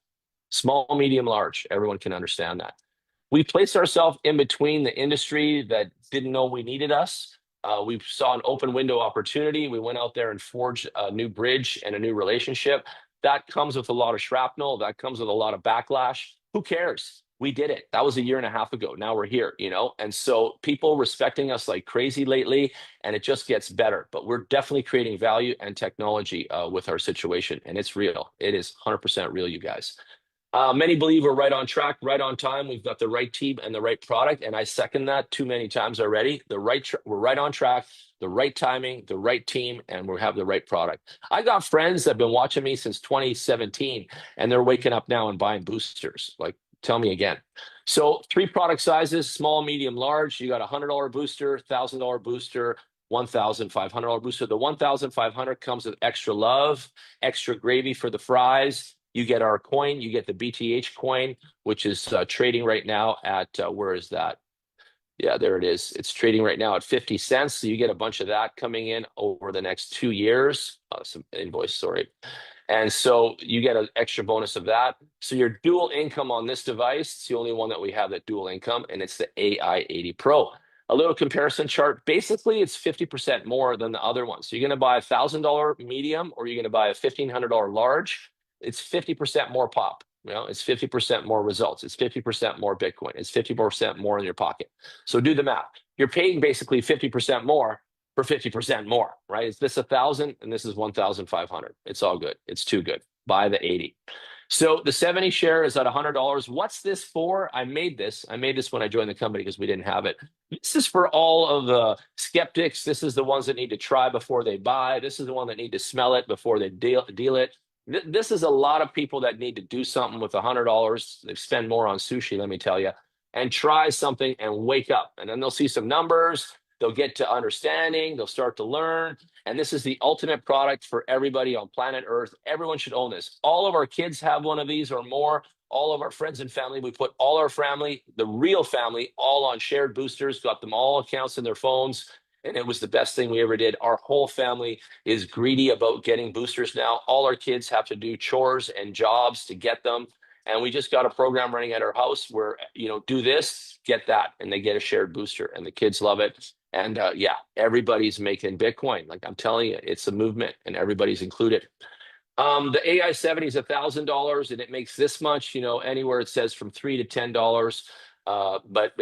S2: Small, medium, large. Everyone can understand that. We placed ourselves in between the industry that didn't know we needed us. We saw an open window opportunity. We went out there and forged a new bridge and a new relationship. That comes with a lot of shrapnel. That comes with a lot of backlash. Who cares? We did it. That was a year and a half ago. Now we're here, you know? And so people respecting us like crazy lately, and it just gets better. But we're definitely creating value and technology with our situation, and it's real. It is 100% real, you guys. Many believe we're right on track, right on time. We've got the right team and the right product, and I second that too many times already. We're right on track, the right timing, the right team, and we have the right product. I got friends that have been watching me since 2017, and they're waking up now and buying boosters. Like, tell me again. So 3 product sizes: small, medium, large. You got a $100 booster, $1,000 booster, $1,500 booster. The 1,500 comes with extra love, extra gravy for the fries. You get our coin, you get the BTH coin, which is trading right now at, where is that? Yeah, there it is. It's trading right now at 50 cents. So you get a bunch of that coming in over the next 2 years. Some invoice, sorry. And so you get an extra bonus of that. So your dual income on this device, it's the only one that we have that dual income, and it's the AI80 Pro. A little comparison chart. Basically, it's 50% more than the other one. So you're going to buy a $1,000 medium, or you're going to buy a $1,500 large. It's 50% more pop. You know, it's 50% more results. It's 50% more Bitcoin. It's 50% more in your pocket. So do the math. You're paying basically 50% more for 50% more, right? Is this 1,000 and this is 1,500? It's all good. It's too good. Buy the 80. So the 70 share is at $100. What's this for? I made this when I joined the company because we didn't have it. This is for all of the skeptics. This is the ones that need to try before they buy. This is the one that need to smell it before they deal it. This is a lot of people that need to do something with $100. They spend more on sushi, let me tell you, and try something and wake up. And then they'll see some numbers. They'll get to understanding. They'll start to learn. And this is the ultimate product for everybody on planet Earth. Everyone should own this. All of our kids have one of these or more. All of our friends and family, we put all our family, the real family, all on shared boosters, got them all accounts in their phones. And it was the best thing we ever did. Our whole family is greedy about getting boosters now. All our kids have to do chores and jobs to get them. And we just got a program running at our house where, you know, do this, get that, and they get a shared booster. And the kids love it. And yeah, everybody's making Bitcoin. Like I'm telling you, it's a movement and everybody's included. The AI70 is $1,000 and it makes this much, you know, anywhere it says from $3 to $10. But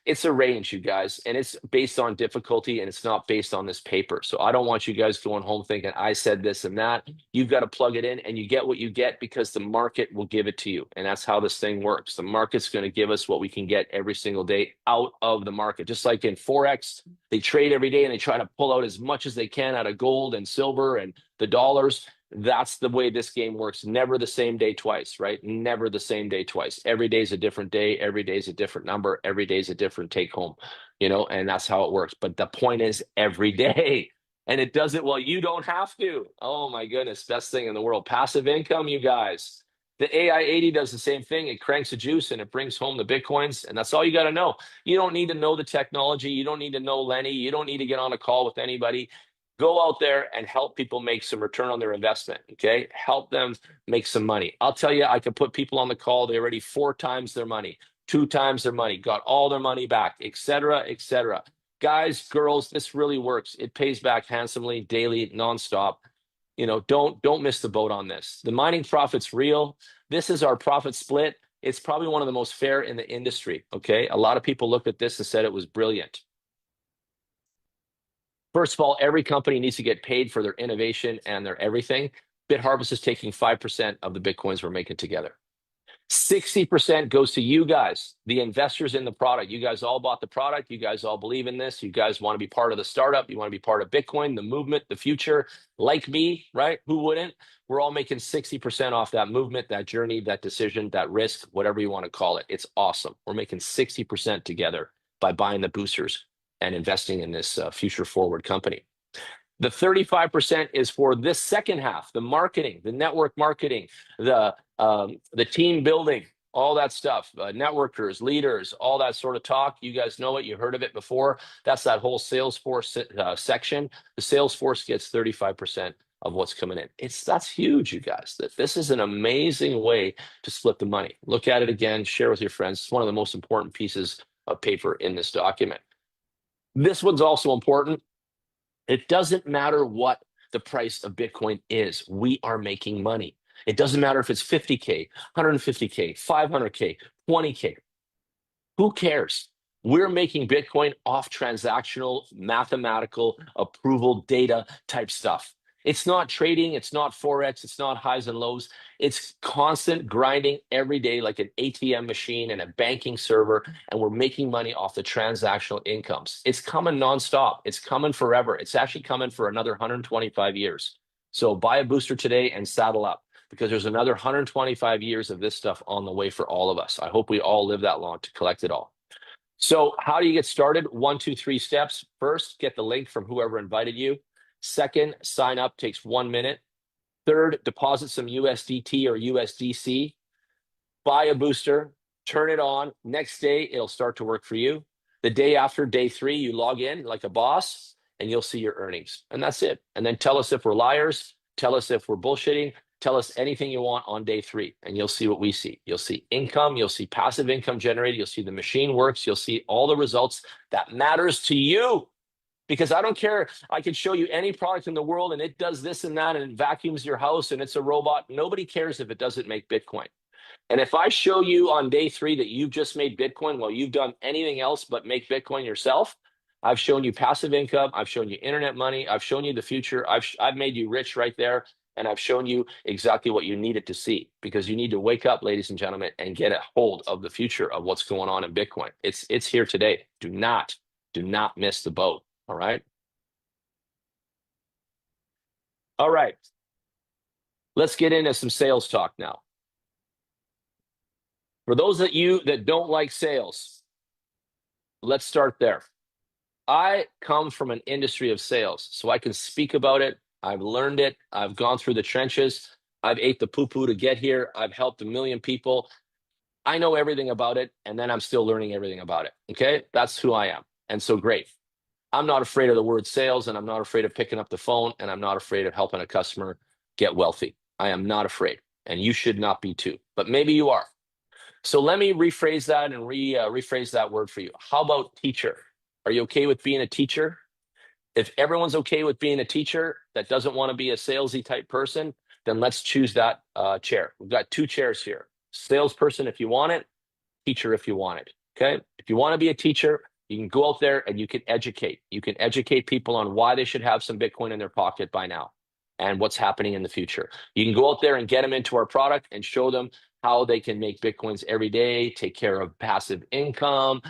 S2: it's a range, you guys, and it's based on difficulty and it's not based on this paper. So I don't want you guys going home thinking I said this and that. You've got to plug it in and you get what you get because the market will give it to you. And that's how this thing works. The market's going to give us what we can get every single day out of the market. Just like in Forex, they trade every day and they try to pull out as much as they can out of gold and silver and the dollars. That's the way this game works. Never the same day twice, right? Never the same day twice. Every day is a different day. Every day is a different number. Every day is a different take home, you know, and that's how it works. But the point is every day, and it does it while you don't have to. Oh my goodness, best thing in the world. Passive income, you guys. The AI80 does the same thing. It cranks the juice and it brings home the Bitcoins. And that's all you got to know. You don't need to know the technology. You don't need to know Lenny. You don't need to get on a call with anybody. Go out there and help people make some return on their investment, okay? Help them make some money. I'll tell you, I can put people on the call. They already 4 times their money, 2 times their money, got all their money back, et cetera, et cetera. Guys, girls, this really works. It pays back handsomely, daily, nonstop. You know, don't miss the boat on this. The mining profit's real. This is our profit split. It's probably one of the most fair in the industry, okay? A lot of people looked at this and said it was brilliant. First of all, every company needs to get paid for their innovation and their everything. Bitharvest is taking 5% of the Bitcoins we're making together. 60% goes to you guys, the investors in the product. You guys all bought the product. You guys all believe in this. You guys want to be part of the startup. You want to be part of Bitcoin, the movement, the future, like me, right? Who wouldn't? We're all making 60% off that movement, that journey, that decision, that risk, whatever you want to call it. It's awesome. We're making 60% together by buying the boosters and investing in this future forward company. The 35% is for this second half, the marketing, the network marketing, the team building, all that stuff, networkers, leaders, all that sort of talk. You guys know it. You heard of it before. That's that whole Salesforce section. The Salesforce gets 35% of what's coming in. That's huge, you guys. This is an amazing way to split the money. Look at it again, share with your friends. It's one of the most important pieces of paper in this document. This one's also important. It doesn't matter what the price of Bitcoin is. We are making money. It doesn't matter if it's 50K, 150K, 500K, 20K. Who cares? We're making Bitcoin off transactional, mathematical, approval data type stuff. It's not trading. It's not Forex. It's not highs and lows. It's constant grinding every day like an ATM machine and a banking server, and we're making money off the transactional incomes. It's coming nonstop. It's coming forever. It's actually coming for another 125 years. So buy a booster today and saddle up, because there's another 125 years of this stuff on the way for all of us. I hope we all live that long to collect it all. So how do you get started? 1, 2, 3 steps. First, get the link from whoever invited you. Second, sign up, takes 1 minute. Third, deposit some USDT or USDC. Buy a booster, turn it on. Next day, it'll start to work for you. The day after, day 3, you log in like a boss and you'll see your earnings. And that's it. And then tell us if we're liars. Tell us if we're bullshitting. Tell us anything you want on day 3, and you'll see what we see. You'll see income. You'll see passive income generated. You'll see the machine works. You'll see all the results that matters to you. Because I don't care. I can show you any product in the world and it does this and that and it vacuums your house and it's a robot. Nobody cares if it doesn't make Bitcoin. And if I show you on day 3 that you've just made Bitcoin while you've done anything else but make Bitcoin yourself, I've shown you passive income. I've shown you internet money. I've shown you the future. I've made you rich right there. And I've shown you exactly what you needed to see, because you need to wake up, ladies and gentlemen, and get a hold of the future of what's going on in Bitcoin. It's here today. Do not miss the boat. All right. All right. Let's get into some sales talk now. For those of you that don't like sales, let's start there. I come from an industry of sales, so I can speak about it. I've learned it. I've gone through the trenches. I've ate the poo-poo to get here. I've helped 1 million people. I know everything about it, and then I'm still learning everything about it. Okay? That's who I am. And so great. I'm not afraid of the word sales, and I'm not afraid of picking up the phone, and I'm not afraid of helping a customer get wealthy. I am not afraid, and you should not be too. But maybe you are. So let me rephrase that and rephrase that word for you. How about teacher? Are you okay with being a teacher? If everyone's okay with being a teacher that doesn't want to be a salesy type person, then let's choose that chair. We've got 2 chairs here. Salesperson if you want it, teacher if you want it. Okay? If you want to be a teacher, you can go out there and you can educate. You can educate people on why they should have some Bitcoin in their pocket by now and what's happening in the future. You can go out there and get them into our product and show them how they can make Bitcoins every day, take care of passive income,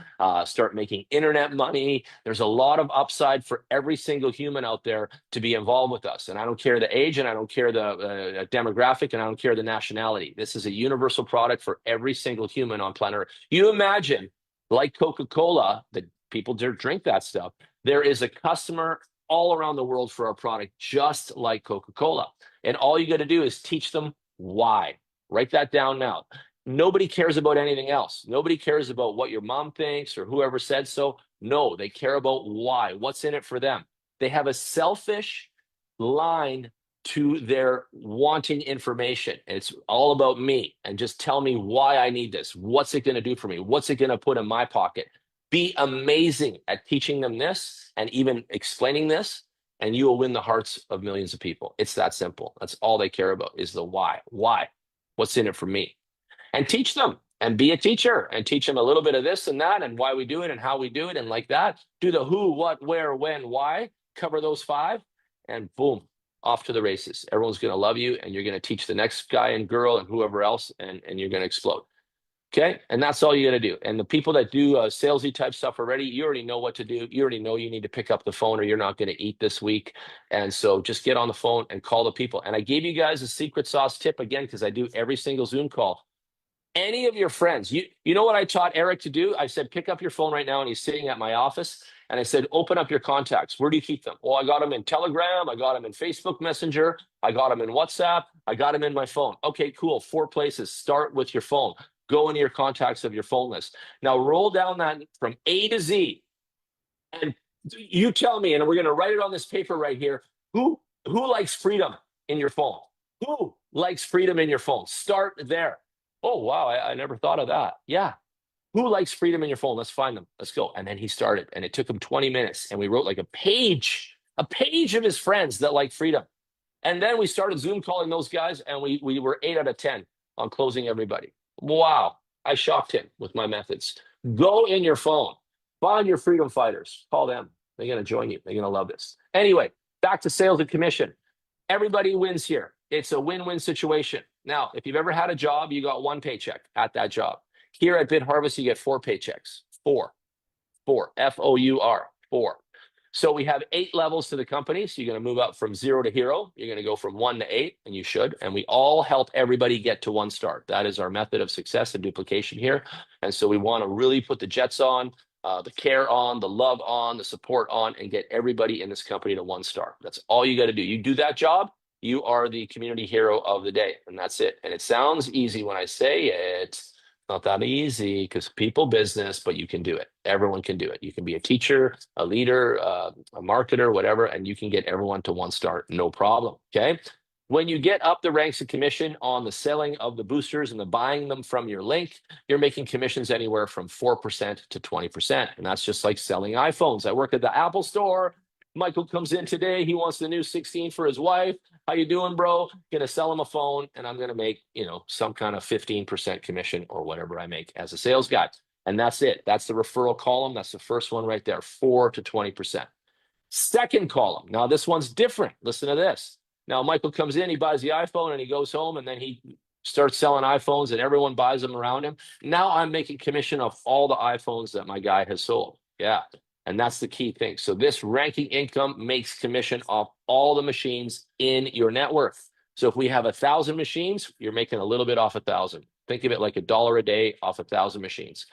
S2: start making internet money. There's a lot of upside for every single human out there to be involved with us. And I don't care the age, and I don't care the demographic, and I don't care the nationality. This is a universal product for every single human on planet Earth. You imagine, like Coca-Cola, that people drink that stuff. There is a customer all around the world for our product, just like Coca-Cola. And all you got to do is teach them why. Write that down now. Nobody cares about anything else. Nobody cares about what your mom thinks or whoever said so. No, they care about why. What's in it for them? They have a selfish line to their wanting information. It's all about me, and just tell me why I need this. What's it going to do for me? What's it going to put in my pocket? Be amazing at teaching them this and even explaining this, and you will win the hearts of millions of people. It's that simple. That's all they care about, is the why. Why? What's in it for me? And teach them, and be a teacher, and teach them a little bit of this and that and why we do it and how we do it, and like that. Do the who, what, where, when, why. Cover those 5, and boom, off to the races. Everyone's going to love you, and you're going to teach the next guy and girl and whoever else, and you're going to explode. Okay? And that's all you got to do. And the people that do salesy type stuff already, you already know what to do. You already know you need to pick up the phone or you're not going to eat this week. And so just get on the phone and call the people. And I gave you guys a secret sauce tip again, because I do every single Zoom call. Any of your friends, you know what I taught Eric to do? I said, pick up your phone right now, and he's sitting at my office, And I said, open up your contacts. Where do you keep them? Well, I got them in Telegram. I got them in Facebook Messenger. I got them in WhatsApp. I got them in my phone. Okay, cool. 4 places. Start with your phone. Go into your contacts of your phone list. Now roll down that from A to Z. And you tell me, and we're going to write it on this paper right here, who likes freedom in your phone? Who likes freedom in your phone? Start there. Oh, wow, I never thought of that. Yeah. Who likes freedom in your phone? Let's find them. Let's go. And then he started, and it took him 20 minutes, and we wrote like a page of his friends that like freedom. And then we started Zoom calling those guys, and we were 8 out of 10 on closing everybody. Wow. I shocked him with my methods. Go in your phone. Find your freedom fighters. Call them. They're going to join you. They're going to love this. Anyway, back to sales and commission. Everybody wins here. It's a win-win situation. Now, if you've ever had a job, you got 1 paycheck at that job. Here at Bitharvest, you get 4 paychecks. 4. F-O-U-R. 4. So we have 8 levels to the company. So you're going to move up from 0 to hero. You're going to go from 1 to 8, and you should. And we all help everybody get to 1 star. That is our method of success and duplication here. And so we want to really put the jets on, the care on, the love on, the support on, and get everybody in this company to 1 star. That's all you got to do. You do that job, you are the community hero of the day, and that's it. And it sounds easy when I say it. Not that easy because people business, but you can do it. Everyone can do it. You can be a teacher, a leader, a marketer, whatever, and you can get everyone to 1 star, no problem, okay? When you get up the ranks of commission on the selling of the boosters and the buying them from your link, you're making commissions anywhere from 4% to 20%. And that's just like selling iPhones. I work at the Apple store. Michael comes in today. He wants the new 16 for his wife. How you doing, bro? Gonna sell him a phone, and I'm gonna make, some kind of 15% commission or whatever I make as a sales guy. And that's it. That's the referral column. That's the first one right there, 4 to 20%. Second column. Now this one's different. Listen to this. Now Michael comes in, he buys the iPhone, and he goes home, and then he starts selling iPhones, and everyone buys them around him. Now I'm making commission off all the iPhones that my guy has sold. Yeah. And that's the key thing. So this ranking income makes commission off all the machines in your network. So if we have 1,000 machines, you're making a little bit off 1,000. Think of it like $1 a day off 1,000 machines.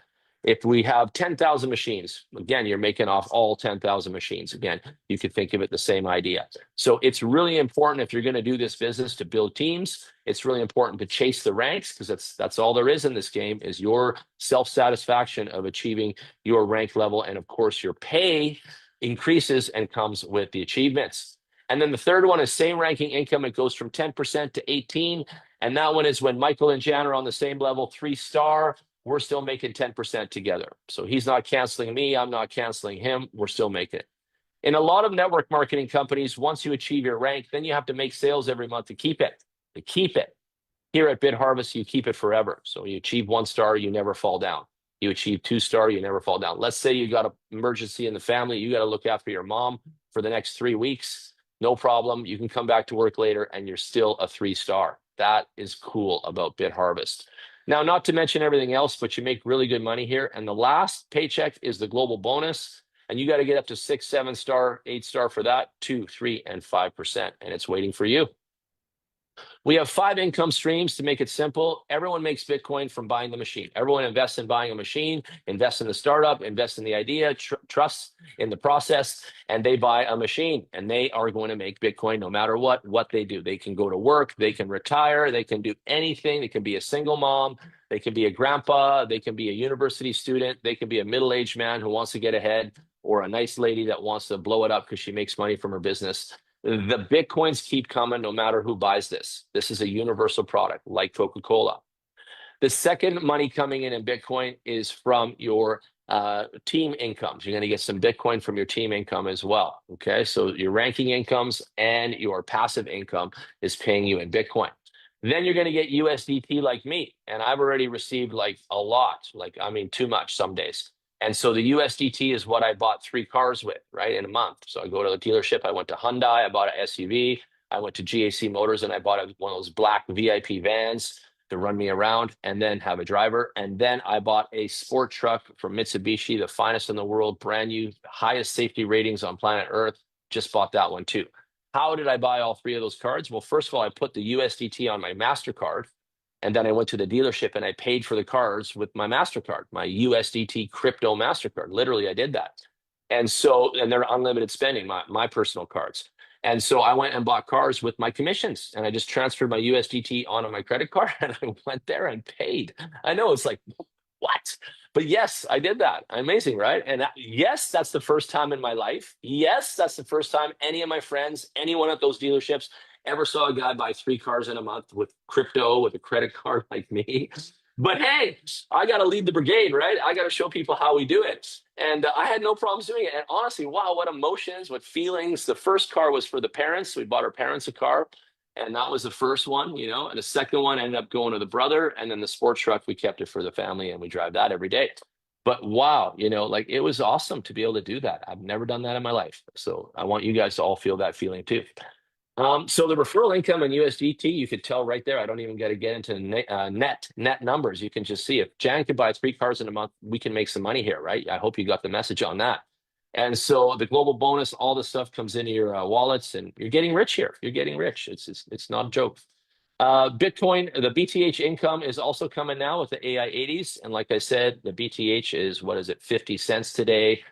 S2: If we have 10,000 machines, again, you're making off all 10,000 machines. Again, you could think of it the same idea. So it's really important if you're going to do this business to build teams. It's really important to chase the ranks because that's all there is in this game is your self-satisfaction of achieving your rank level. And of course, your pay increases and comes with the achievements. And then the third one is same ranking income. It goes from 10% to 18. And that one is when Michael and Jan are on the same level, 3 star. We're still making 10% together. So he's not canceling me. I'm not canceling him. We're still making it. In a lot of network marketing companies, once you achieve your rank, then you have to make sales every month to keep it. Here at Bitharvest, you keep it forever. So you achieve 1 star, you never fall down. You achieve 2 star, you never fall down. Let's say you got an emergency in the family. You got to look after your mom for the next 3 weeks. No problem. You can come back to work later and you're still a 3 star. That is cool about Bitharvest. Now, not to mention everything else, but you make really good money here. And the last paycheck is the global bonus. And you got to get up to 6, 7 star, 8 star for that, 2, 3, and 5%. And it's waiting for you. We have 5 income streams to make it simple. Everyone makes Bitcoin from buying the machine. Everyone invests in buying a machine, invests in the startup, invests in the idea, trusts in the process, and they buy a machine. And they are going to make Bitcoin no matter what they do. They can go to work, they can retire, they can do anything. They can be a single mom, they can be a grandpa, they can be a university student, they can be a middle-aged man who wants to get ahead, or a nice lady that wants to blow it up because she makes money from her business. The Bitcoins keep coming no matter who buys this. This is a universal product like Coca-Cola. The second money coming in Bitcoin is from your team incomes. You're going to get some Bitcoin from your team income as well. Okay, so your ranking incomes and your passive income is paying you in Bitcoin. Then you're going to get USDT like me. And I've already received like a lot, too much some days. And so the USDT is what I bought 3 cars with, right, in a month. So I go to the dealership. I went to Hyundai. I bought an SUV. I went to GAC Motors, and I bought one of those black VIP vans to run me around and then have a driver. And then I bought a sport truck from Mitsubishi, the finest in the world, brand new, highest safety ratings on planet Earth. Just bought that one too. How did I buy all 3 of those cards? Well, first of all, I put the USDT on my MasterCard. And then I went to the dealership and I paid for the cars with my MasterCard, my USDT crypto MasterCard. Literally, I did that. And so, and they're unlimited spending, my personal cards. And so I went and bought cars with my commissions, and I just transferred my USDT onto my credit card and I went there and paid. I know it's like, what? But yes, I did that. Amazing, right? And yes, that's the first time in my life. Yes, that's the first time any of my friends, anyone at those dealerships ever saw a guy buy 3 cars in a month with crypto with a credit card like me. But hey, I got to lead the brigade, right? I got to show people how we do it. And I had no problems doing it. And honestly, wow, what emotions, what feelings. The first car was for the parents. We bought our parents a car. And that was the first one, you know, and the second one ended up going to the brother. And then the sports truck, we kept it for the family and we drive that every day. But wow, you know, like it was awesome to be able to do that. I've never done that in my life. So I want you guys to all feel that feeling too. So the referral income in USDT, you could tell right there. I don't even got to get into net numbers. You can just see if Jan could buy 3 cars in a month, we can make some money here, right? I hope you got the message on that. And so the global bonus, all this stuff comes into your wallets, and you're getting rich here. You're getting rich. It's not a joke. Bitcoin, the BTH income is also coming now with the AI 80s. And like I said, the BTH is, what is it, 50 cents today.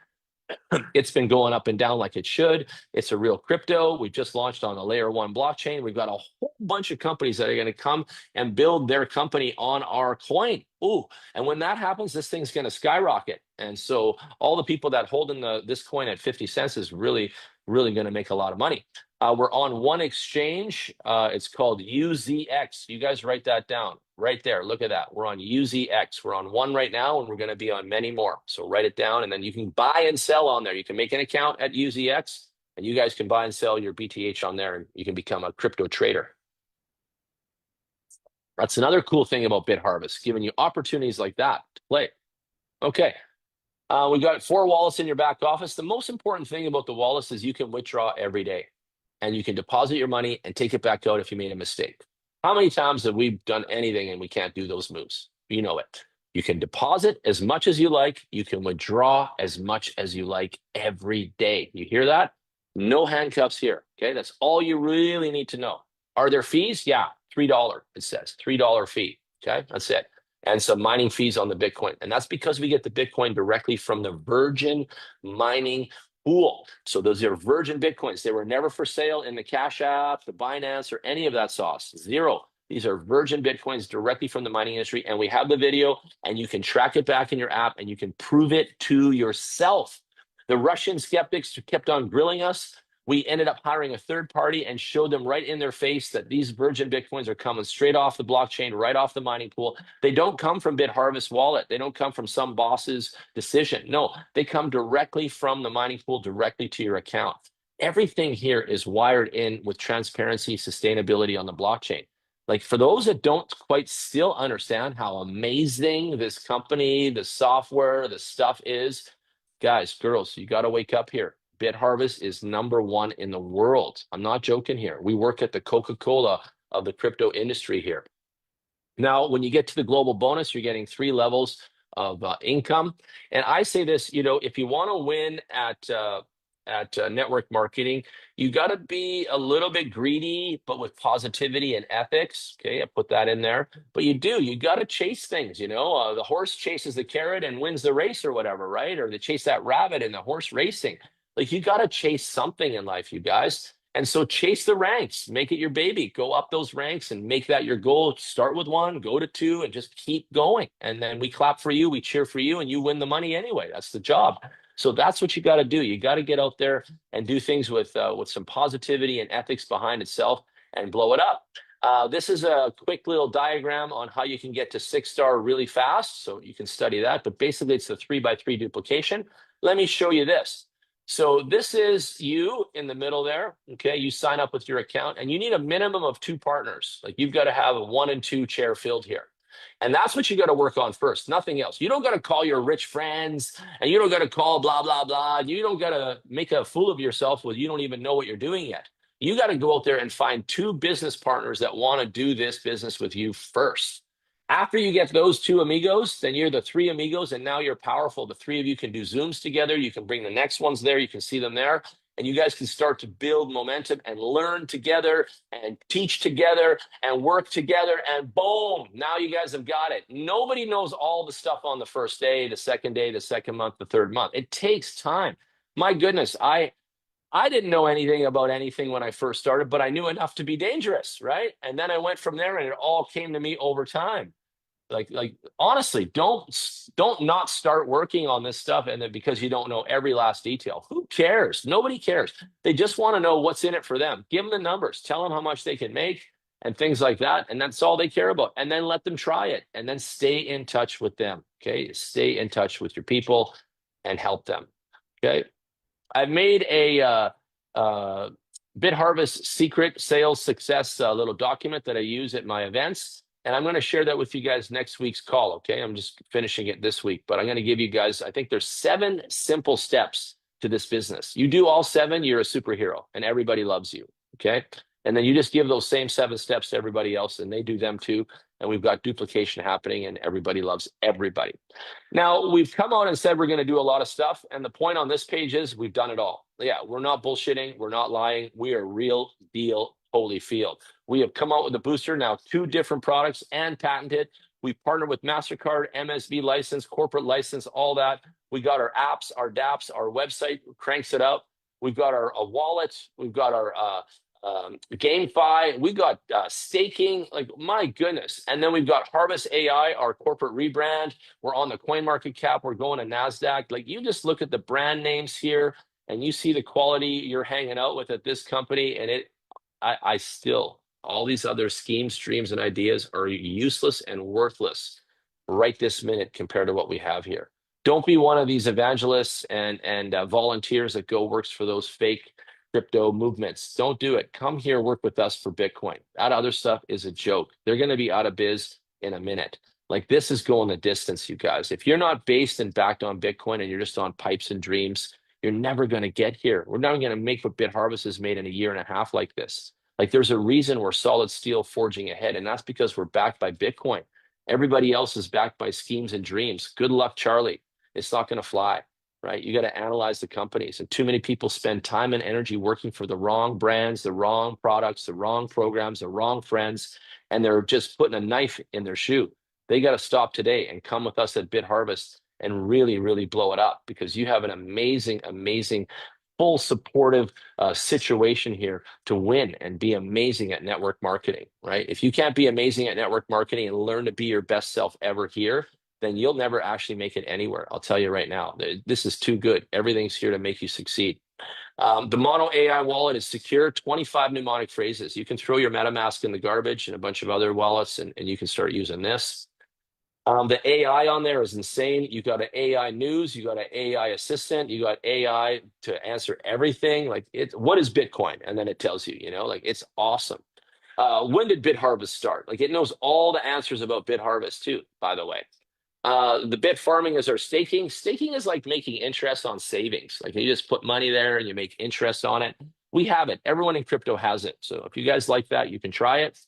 S2: It's been going up and down like it should. It's a real crypto. We just launched on a layer 1 blockchain. We've got a whole bunch of companies that are going to come and build their company on our coin. Ooh, and when that happens, this thing's going to skyrocket. And so all the people that hold in this coin at 50 cents is really, really going to make a lot of money. We're on one exchange. It's called UZX. You guys write that down right there. Look at that. We're on UZX. We're on one right now, and we're going to be on many more. So write it down, and then you can buy and sell on there. You can make an account at UZX, and you guys can buy and sell your BTH on there, and you can become a crypto trader. That's another cool thing about Bitharvest, giving you opportunities like that to play. Okay. We got 4 wallets in your back office. The most important thing about the wallets is you can withdraw every day. And you can deposit your money and take it back out if you made a mistake. How many times have we done anything and we can't do those moves? You know it. You can deposit as much as you like. You can withdraw as much as you like every day. You hear that? No handcuffs here. Okay, that's all you really need to know. Are there fees? Yeah, $3. It says $3 fee. Okay, that's it. And some mining fees on the Bitcoin. And that's because we get the Bitcoin directly from the Virgin mining pool. So those are virgin Bitcoins. They were never for sale in the Cash App, the Binance, or any of that sauce. Zero. These are virgin Bitcoins directly from the mining industry. And we have the video, and you can track it back in your app, and you can prove it to yourself. The Russian skeptics kept on grilling us. We ended up hiring a third party and showed them right in their face that these virgin Bitcoins are coming straight off the blockchain, right off the mining pool. They don't come from Bitharvest wallet. They don't come from some boss's decision. No, they come directly from the mining pool, directly to your account. Everything here is wired in with transparency, sustainability on the blockchain. Like for those that don't quite still understand how amazing this company, the software, the stuff is, guys, girls, you got to wake up here. Bitharvest is #1 in the world. I'm not joking here. We work at the Coca-Cola of the crypto industry here. Now, when you get to the global bonus, you're getting 3 levels of income. And I say this, you know, if you want to win at network marketing, you got to be a little bit greedy, but with positivity and ethics. Okay, I put that in there. But you got to chase things, you know. The horse chases the carrot and wins the race or whatever, right? Or they chase that rabbit in the horse racing. Like you got to chase something in life, you guys. And so chase the ranks, make it your baby, go up those ranks and make that your goal. Start with 1, go to 2, and just keep going. And then we clap for you, we cheer for you, and you win the money anyway. That's the job. So that's what you got to do. You got to get out there and do things with some positivity and ethics behind itself and blow it up. This is a quick little diagram on how you can get to 6-star really fast. So you can study that, but basically it's the 3x3 duplication. Let me show you this. So this is you in the middle there. Okay, you sign up with your account and you need a minimum of 2 partners. Like you've got to have a 1 and 2 chair filled here. And that's what you got to work on first, nothing else. You don't got to call your rich friends and you don't got to call blah, blah, blah. You don't got to make a fool of yourself with you don't even know what you're doing yet. You got to go out there and find 2 business partners that want to do this business with you first. After you get those 2 amigos, then you're the 3 amigos, and now you're powerful. The 3 of you can do Zooms together. You can bring the next ones there. You can see them there. And you guys can start to build momentum and learn together and teach together and work together. And boom, now you guys have got it. Nobody knows all the stuff on the first day, the second month, the third month. It takes time. My goodness, I didn't know anything about anything when I first started, but I knew enough to be dangerous, right? And then I went from there, and it all came to me over time. Like honestly, don't not start working on this stuff, and then because you don't know every last detail. Who cares? Nobody cares. They just want to know what's in it for them. Give them the numbers, tell them how much they can make, and things like that, and that's all they care about. And then let them try it, and then stay in touch with them. Okay, stay in touch with your people and help them. Okay. I've made a BitHarvest secret sales success little document that I use at my events. And I'm going to share that with you guys next week's call. Okay. I'm just finishing it this week, but I'm going to give you guys, I think there's 7 simple steps to this business. You do all 7, you're a superhero and everybody loves you. Okay. And then you just give those same 7 steps to everybody else and they do them too. And we've got duplication happening and everybody loves everybody. Now, we've come out and said we're going to do a lot of stuff. And the point on this page is we've done it all. Yeah, we're not bullshitting. We're not lying. We are real deal Holyfield. We have come out with a booster now, 2 different products and patented. We've partnered with MasterCard, MSB license, corporate license, all that. We got our apps, our dApps, our website cranks it up. We've got our wallets. We've got our GameFi, we got staking, like my goodness. And then we've got Harvest AI, our corporate rebrand. We're on the coin market cap. We're going to NASDAQ. Like you just look at the brand names here and you see the quality you're hanging out with at this company. And I still, all these other schemes, streams, and ideas are useless and worthless right this minute compared to what we have here. Don't be one of these evangelists and volunteers that go works for those fake crypto movements. Don't do it. Come here, work with us for Bitcoin. That other stuff is a joke. They're going to be out of biz in a minute. Like this is going the distance, you guys. If you're not based and backed on Bitcoin and you're just on pipes and dreams, you're never going to get here. We're never going to make what BitHarvest has made in a year and a half like this. Like there's a reason we're solid steel forging ahead, and that's because we're backed by Bitcoin. Everybody else is backed by schemes and dreams. Good luck, Charlie. It's not going to fly. Right? You got to analyze the companies. And too many people spend time and energy working for the wrong brands, the wrong products, the wrong programs, the wrong friends, and they're just putting a knife in their shoe. They got to stop today and come with us at BitHarvest and really, really blow it up because you have an amazing, amazing, full supportive situation here to win and be amazing at network marketing, right? If you can't be amazing at network marketing and learn to be your best self ever here, then you'll never actually make it anywhere. I'll tell you right now, this is too good. Everything's here to make you succeed. The Mono AI wallet is secure, 25 mnemonic phrases. You can throw your MetaMask in the garbage and a bunch of other wallets, and you can start using this. The AI on there is insane. You got an AI news, you got an AI assistant, you got AI to answer everything. Like what is Bitcoin? And then it tells you, like it's awesome. When did BitHarvest start? Like it knows all the answers about BitHarvest too, by the way. The bit farming is our staking. Staking is like making interest on savings. Like you just put money there and you make interest on it. We have it. Everyone in crypto has it. So if you guys like that, you can try it.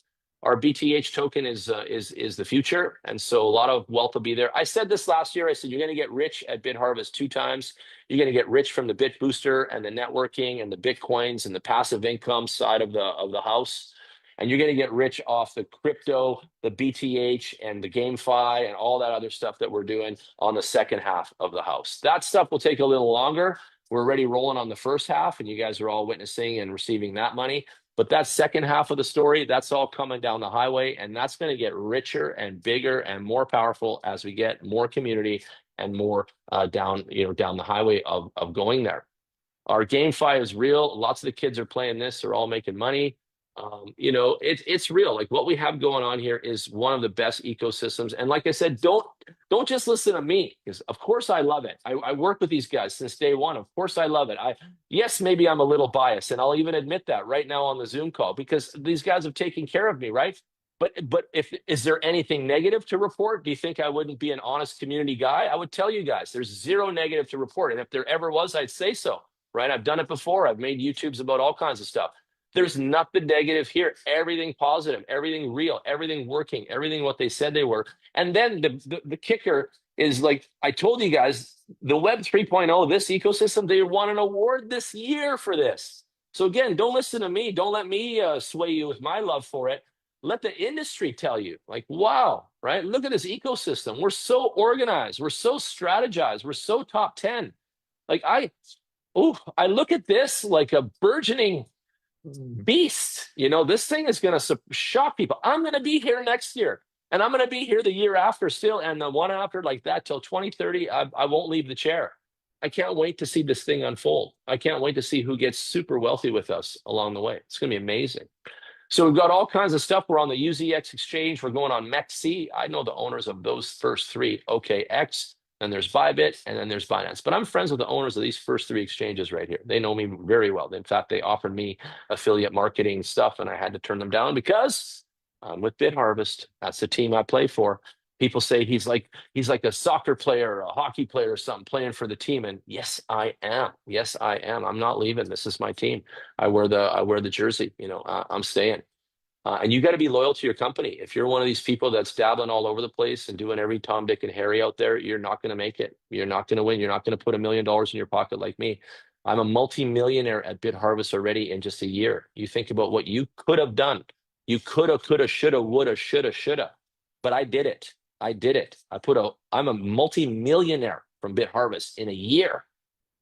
S2: Our BTH token is the future, and so a lot of wealth will be there. I said this last year. I said you're going to get rich at BitHarvest 2 times. You're going to get rich from the Bit Booster and the networking and the Bitcoins and the passive income side of the house. And you're going to get rich off the crypto, the BTH, and the GameFi, and all that other stuff that we're doing on the second half of the house. That stuff will take a little longer. We're already rolling on the first half, and you guys are all witnessing and receiving that money. But that second half of the story, that's all coming down the highway, and that's going to get richer and bigger and more powerful as we get more community and more down the highway of going there. Our GameFi is real. Lots of the kids are playing this. They're all making money. It's real. Like what we have going on here is one of the best ecosystems. And like I said, don't just listen to me, because of course I love it. I work with these guys since day one. Of course I love it. Yes, maybe I'm a little biased, and I'll even admit that right now on the Zoom call, because these guys have taken care of me, right? But is there anything negative to report? Do you think I wouldn't be an honest community guy? I would tell you guys there's 0 negative to report. And if there ever was, I'd say so, right? I've done it before. I've made YouTubes about all kinds of stuff. There's nothing negative here. Everything positive, everything real, everything working, everything what they said they were. And then the kicker is, like I told you guys, the Web 3.0, this ecosystem, they won an award this year for this. So again, don't listen to me. Don't let me sway you with my love for it. Let the industry tell you, like, wow, right? Look at this ecosystem. We're so organized. We're so strategized. We're so top 10. Like Oh, I look at this like a burgeoning beast. You know, this thing is going to shock people. I'm going to be here next year, and I'm going to be here the year after still, and the one after, like that till 2030. I won't leave the chair. I can't wait to see this thing unfold. I can't wait to see who gets super wealthy with us along the way. It's going to be amazing. So we've got all kinds of stuff. We're on the UZX exchange. We're going on MEXC. I know the owners of those first three. OKX, then there's Bybit, and then there's Binance. But I'm friends with the owners of these first three exchanges right here. They know me very well. In fact, they offered me affiliate marketing stuff, and I had to turn them down because I'm with Bitharvest. That's the team I play for. People say he's like a soccer player or a hockey player or something playing for the team. And yes, I am. Yes, I am. I'm not leaving. This is my team. I wear the jersey. You know, I'm staying. And you got to be loyal to your company. If you're one of these people that's dabbling all over the place and doing every Tom, Dick, and Harry out there, you're not going to make it. You're not going to win. You're not going to put $1 million in your pocket like me. I'm a multi-millionaire at BitHarvest already in just a year. You think about what you could have done. You coulda, shoulda, woulda, shoulda. But I did it. I did it. I'm a multi-millionaire from BitHarvest in a year.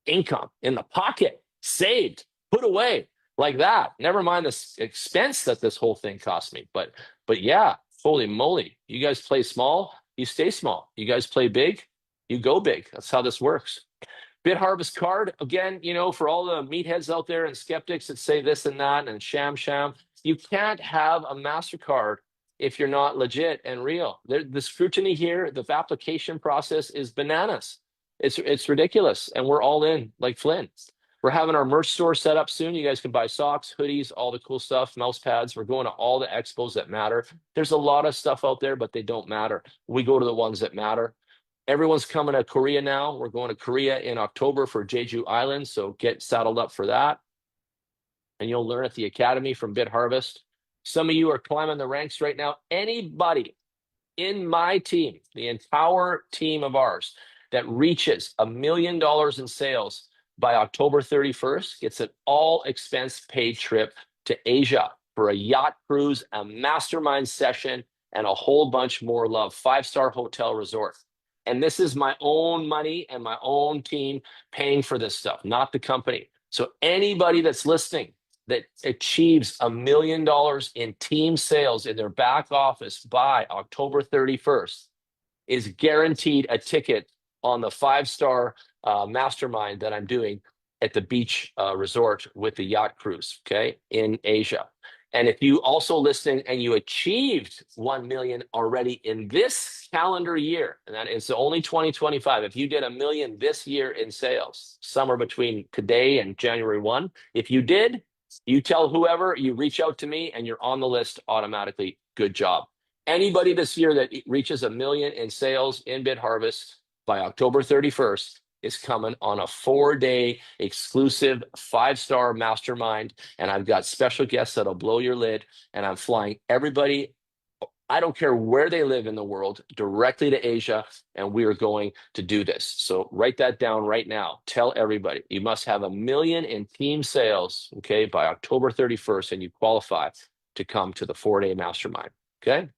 S2: Income in the pocket, saved, put away like that. Never mind the expense that this whole thing cost me. But yeah, holy moly. You guys play small, you stay small. You guys play big, you go big. That's how this works. BitHarvest card, again, you know, for all the meatheads out there and skeptics that say this and that and sham, you can't have a MasterCard if you're not legit and real. The scrutiny here, the application process is bananas. It's ridiculous, and we're all in like Flynn. We're having our merch store set up soon. You guys can buy socks, hoodies, all the cool stuff, mouse pads. We're going to all the expos that matter. There's a lot of stuff out there, but they don't matter. We go to the ones that matter. Everyone's coming to Korea now. We're going to Korea in October for Jeju Island, so get saddled up for that. And you'll learn at the Academy from BitHarvest. Some of you are climbing the ranks right now. Anybody in my team, the entire team of ours, that reaches $1 million in sales by October 31st gets an all expense paid trip to Asia for a yacht cruise, a mastermind session, and a whole bunch more love. 5-star hotel resort. And this is my own money and my own team paying for this stuff, not the company. So anybody that's listening that achieves $1 million in team sales in their back office by October 31st is guaranteed a ticket on the 5-star mastermind that I'm doing at the beach resort with the yacht cruise, okay, in Asia. And if you also listening and you achieved 1 million already in this calendar year, and that is only 2025, if you did 1 million this year in sales, somewhere between today and January 1, if you did, you tell whoever, you reach out to me and you're on the list automatically. Good job. Anybody this year that reaches 1 million in sales in BitHarvest by October 31st is coming on a 4-day exclusive 5-star mastermind. And I've got special guests that'll blow your lid. And I'm flying everybody, I don't care where they live in the world, directly to Asia. And we are going to do this. So write that down right now. Tell everybody you must have 1 million in team sales, okay, by October 31st, and you qualify to come to the 4-day mastermind. Okay.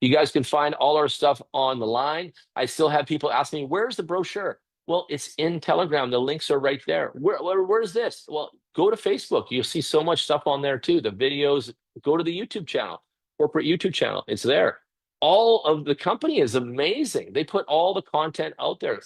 S2: You guys can find all our stuff on the line. I still have people asking me, where's the brochure? Well, it's in Telegram. The links are right there. Where's this? Well, go to Facebook. You'll see so much stuff on there too. The videos, go to the YouTube channel, corporate YouTube channel. It's there. All of the company is amazing. They put all the content out there.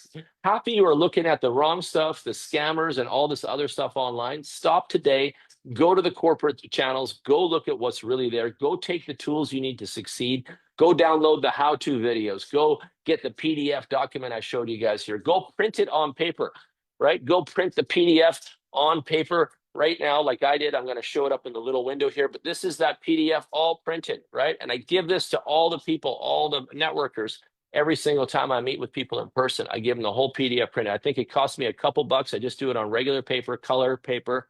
S2: Half of you are looking at the wrong stuff, the scammers and all this other stuff online. Stop today. Go to the corporate channels. Go look at what's really there. Go take the tools you need to succeed. Go download the how-to videos. Go get the PDF document I showed you guys here. Go print it on paper, right? Go print the PDF on paper right now like I did. I'm going to show it up in the little window here, but this is that PDF all printed, right? And I give this to all the people, all the networkers, every single time I meet with people in person. I give them the whole PDF printed. I think it costs me a couple bucks. I just do it on regular paper, color paper,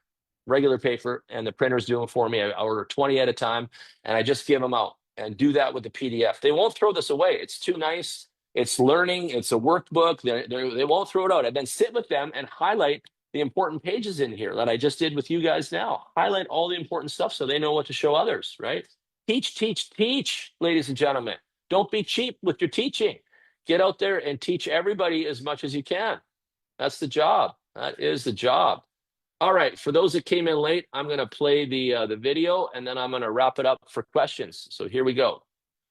S2: regular paper, and the printer's doing it for me. I order 20 at a time, and I just give them out. And do that with the PDF. They won't throw this away. It's too nice. It's learning. It's a workbook. They won't throw it out. And then sit with them and highlight the important pages in here that I just did with you guys now. Highlight all the important stuff so they know what to show others, right? Teach, ladies and gentlemen. Don't be cheap with your teaching. Get out there and teach everybody as much as you can. That's the job. That is the job. All right, for those that came in late, I'm going to play the video and then I'm going to wrap it up for questions. So here we go.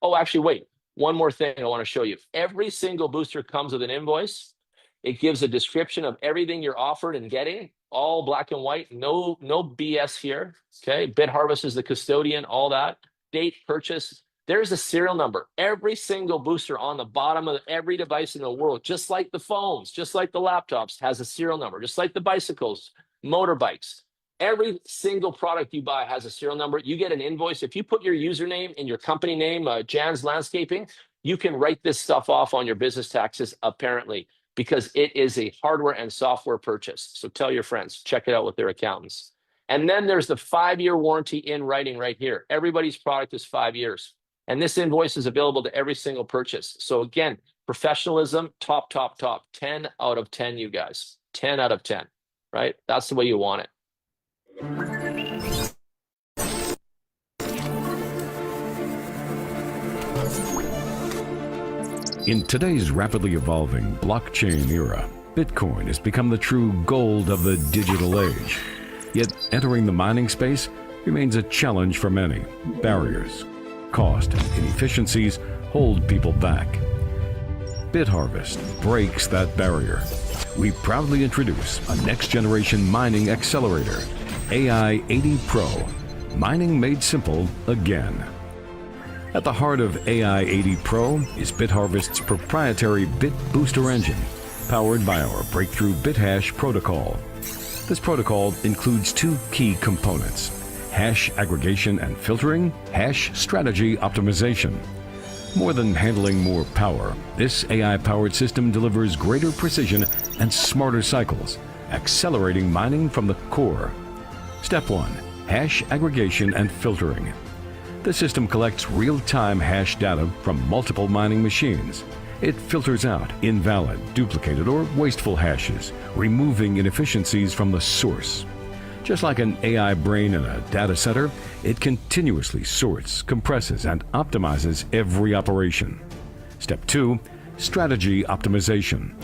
S2: Oh, actually, wait. One more thing I want to show you. Every single booster comes with an invoice. It gives a description of everything you're offered and getting, all black and white, no BS here. Okay, Bitharvest is the custodian, all that. Date, purchase. There's a serial number. Every single booster on the bottom of every device in the world, just like the phones, just like the laptops, has a serial number, just like the bicycles, motorbikes. Every single product you buy has a serial number. You get an invoice. If you put your username and your company name, Jan's Landscaping, you can write this stuff off on your business taxes, apparently, because it is a hardware and software purchase. So tell your friends, check it out with their accountants. And then there's the 5-year warranty in writing right here. Everybody's product is 5 years. And this invoice is available to every single purchase. So again, professionalism, top, top, top. 10 out of 10, you guys. 10 out of 10, right? That's the way you want it.
S4: In today's rapidly evolving blockchain era, Bitcoin has become the true gold of the digital age. Yet entering the mining space remains a challenge for many. Barriers, cost, and inefficiencies hold people back. Bitharvest breaks that barrier. We proudly introduce a next-generation mining accelerator, AI-80 Pro, mining made simple again. At the heart of AI-80 Pro is Bitharvest's proprietary Bit Booster engine, powered by our breakthrough BitHash protocol. This protocol includes two key components: hash aggregation and filtering, hash strategy optimization. More than handling more power, this AI-powered system delivers greater precision and smarter cycles, accelerating mining from the core. Step 1. Hash aggregation and filtering. The system collects real-time hash data from multiple mining machines. It filters out invalid, duplicated, or wasteful hashes, removing inefficiencies from the source. Just like an AI brain in a data center, it continuously sorts, compresses, and optimizes every operation. Step 2. Strategy optimization.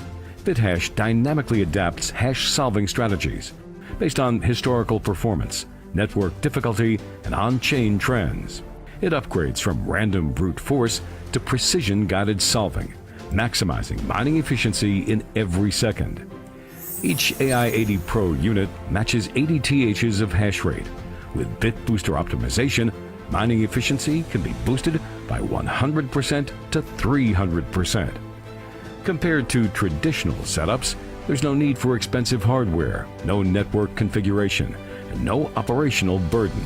S4: BitHash dynamically adapts hash-solving strategies based on historical performance, network difficulty, and on-chain trends. It upgrades from random brute force to precision-guided solving, maximizing mining efficiency in every second. Each AI-80 Pro unit matches 80 THs of hash rate. With Bit Booster optimization, mining efficiency can be boosted by 100% to 300%. Compared to traditional setups, there's no need for expensive hardware, no network configuration, and no operational burden.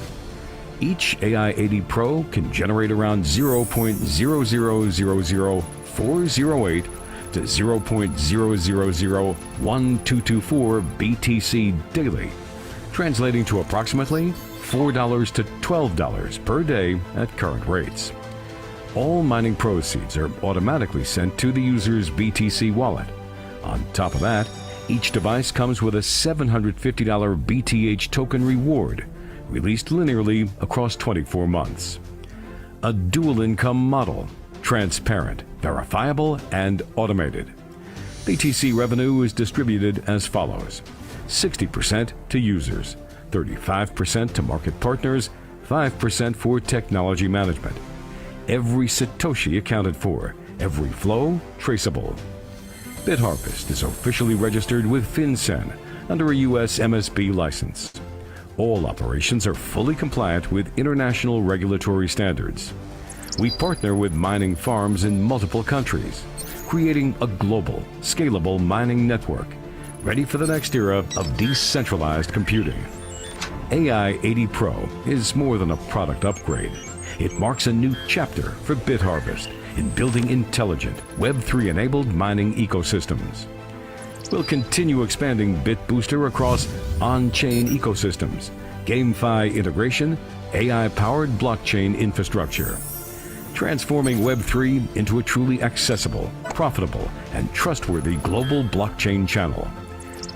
S4: Each AI-80 Pro can generate around 0.0000408 to 0.0001224 BTC daily, translating to approximately $4 to $12 per day at current rates. All mining proceeds are automatically sent to the user's BTC wallet. On top of that, each device comes with a $750 BTH token reward, released linearly across 24 months. A dual income model, transparent, verifiable, and automated. BTC revenue is distributed as follows: 60% to users, 35% to market partners, 5% for technology management. Every Satoshi accounted for, every flow traceable. Bitharvest is officially registered with FinCEN under a U.S. MSB license. All operations are fully compliant with international regulatory standards. We partner with mining farms in multiple countries, creating a global, scalable mining network, ready for the next era of decentralized computing. AI-80 Pro is more than a product upgrade. It marks a new chapter for Bitharvest in building intelligent, Web3-enabled mining ecosystems. We'll continue expanding Bit Booster across on-chain ecosystems, GameFi integration, AI-powered blockchain infrastructure, transforming Web3 into a truly accessible, profitable, and trustworthy global blockchain channel.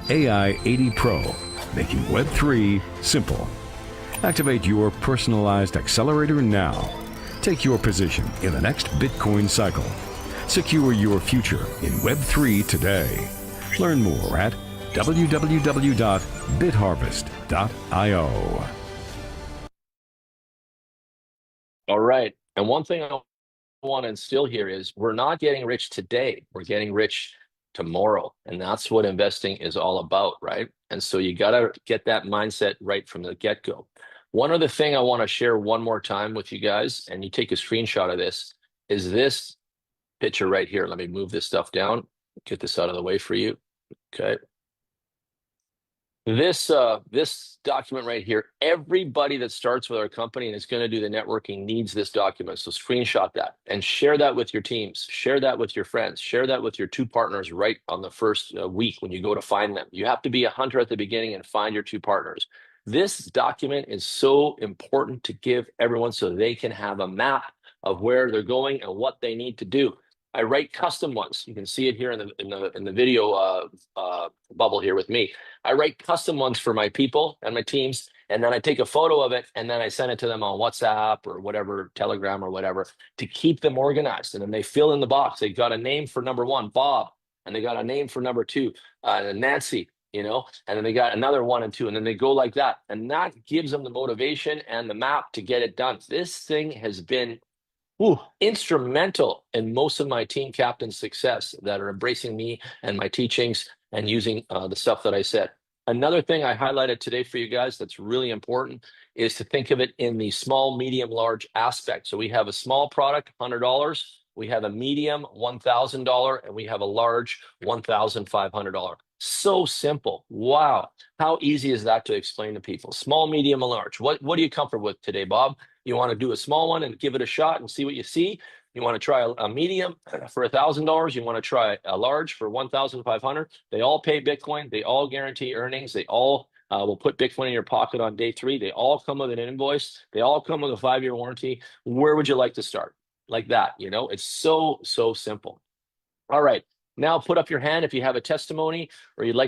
S4: AI-80 Pro, making Web3 simple. Activate your personalized accelerator now. Take your position in the next Bitcoin cycle. Secure your future in Web3 today. Learn more at www.bitharvest.io.
S2: All right. And one thing I want to instill here is we're not getting rich today. We're getting rich tomorrow. And that's what investing is all about, right? And so you got to get that mindset right from the get-go. One other thing I want to share one more time with you guys, and you take a screenshot of this, is this picture right here. Let me move this stuff down, get this out of the way for you. Okay. This document right here, everybody that starts with our company and is going to do the networking needs this document. So screenshot that and share that with your teams, share that with your friends, share that with your two partners right on the first week when you go to find them. You have to be a hunter at the beginning and find your two partners. This document is so important to give everyone so they can have a map of where they're going and what they need to do. I write custom ones. You can see it here in the video bubble here with me. I write custom ones for my people and my teams, and then I take a photo of it, and then I send it to them on WhatsApp or whatever, Telegram or whatever, to keep them organized. And then they fill in the box. They got a name for number one, Bob, and they got a name for number two, Nancy, you know, and then they got another 1 and 2, and then they go like that. And that gives them the motivation and the map to get it done. This thing has been instrumental in most of my team captains' success that are embracing me and my teachings and using the stuff that I said. Another thing I highlighted today for you guys that's really important is to think of it in the small, medium, large aspect. So we have a small product, $100. We have a medium, $1,000, and we have a large, $1,500. So simple. Wow. How easy is that to explain to people? Small, medium, and large. What are you comfortable with today, Bob? You want to do a small one and give it a shot and see what you see? You want to try a medium for $1,000? You want to try a large for $1,500? They all pay Bitcoin. They all guarantee earnings. They all will put Bitcoin in your pocket on day 3. They all come with an invoice. They all come with a 5-year warranty. Where would you like to start? Like that, you know? It's so simple. All right. Now put up your hand if you have a testimony or you'd like to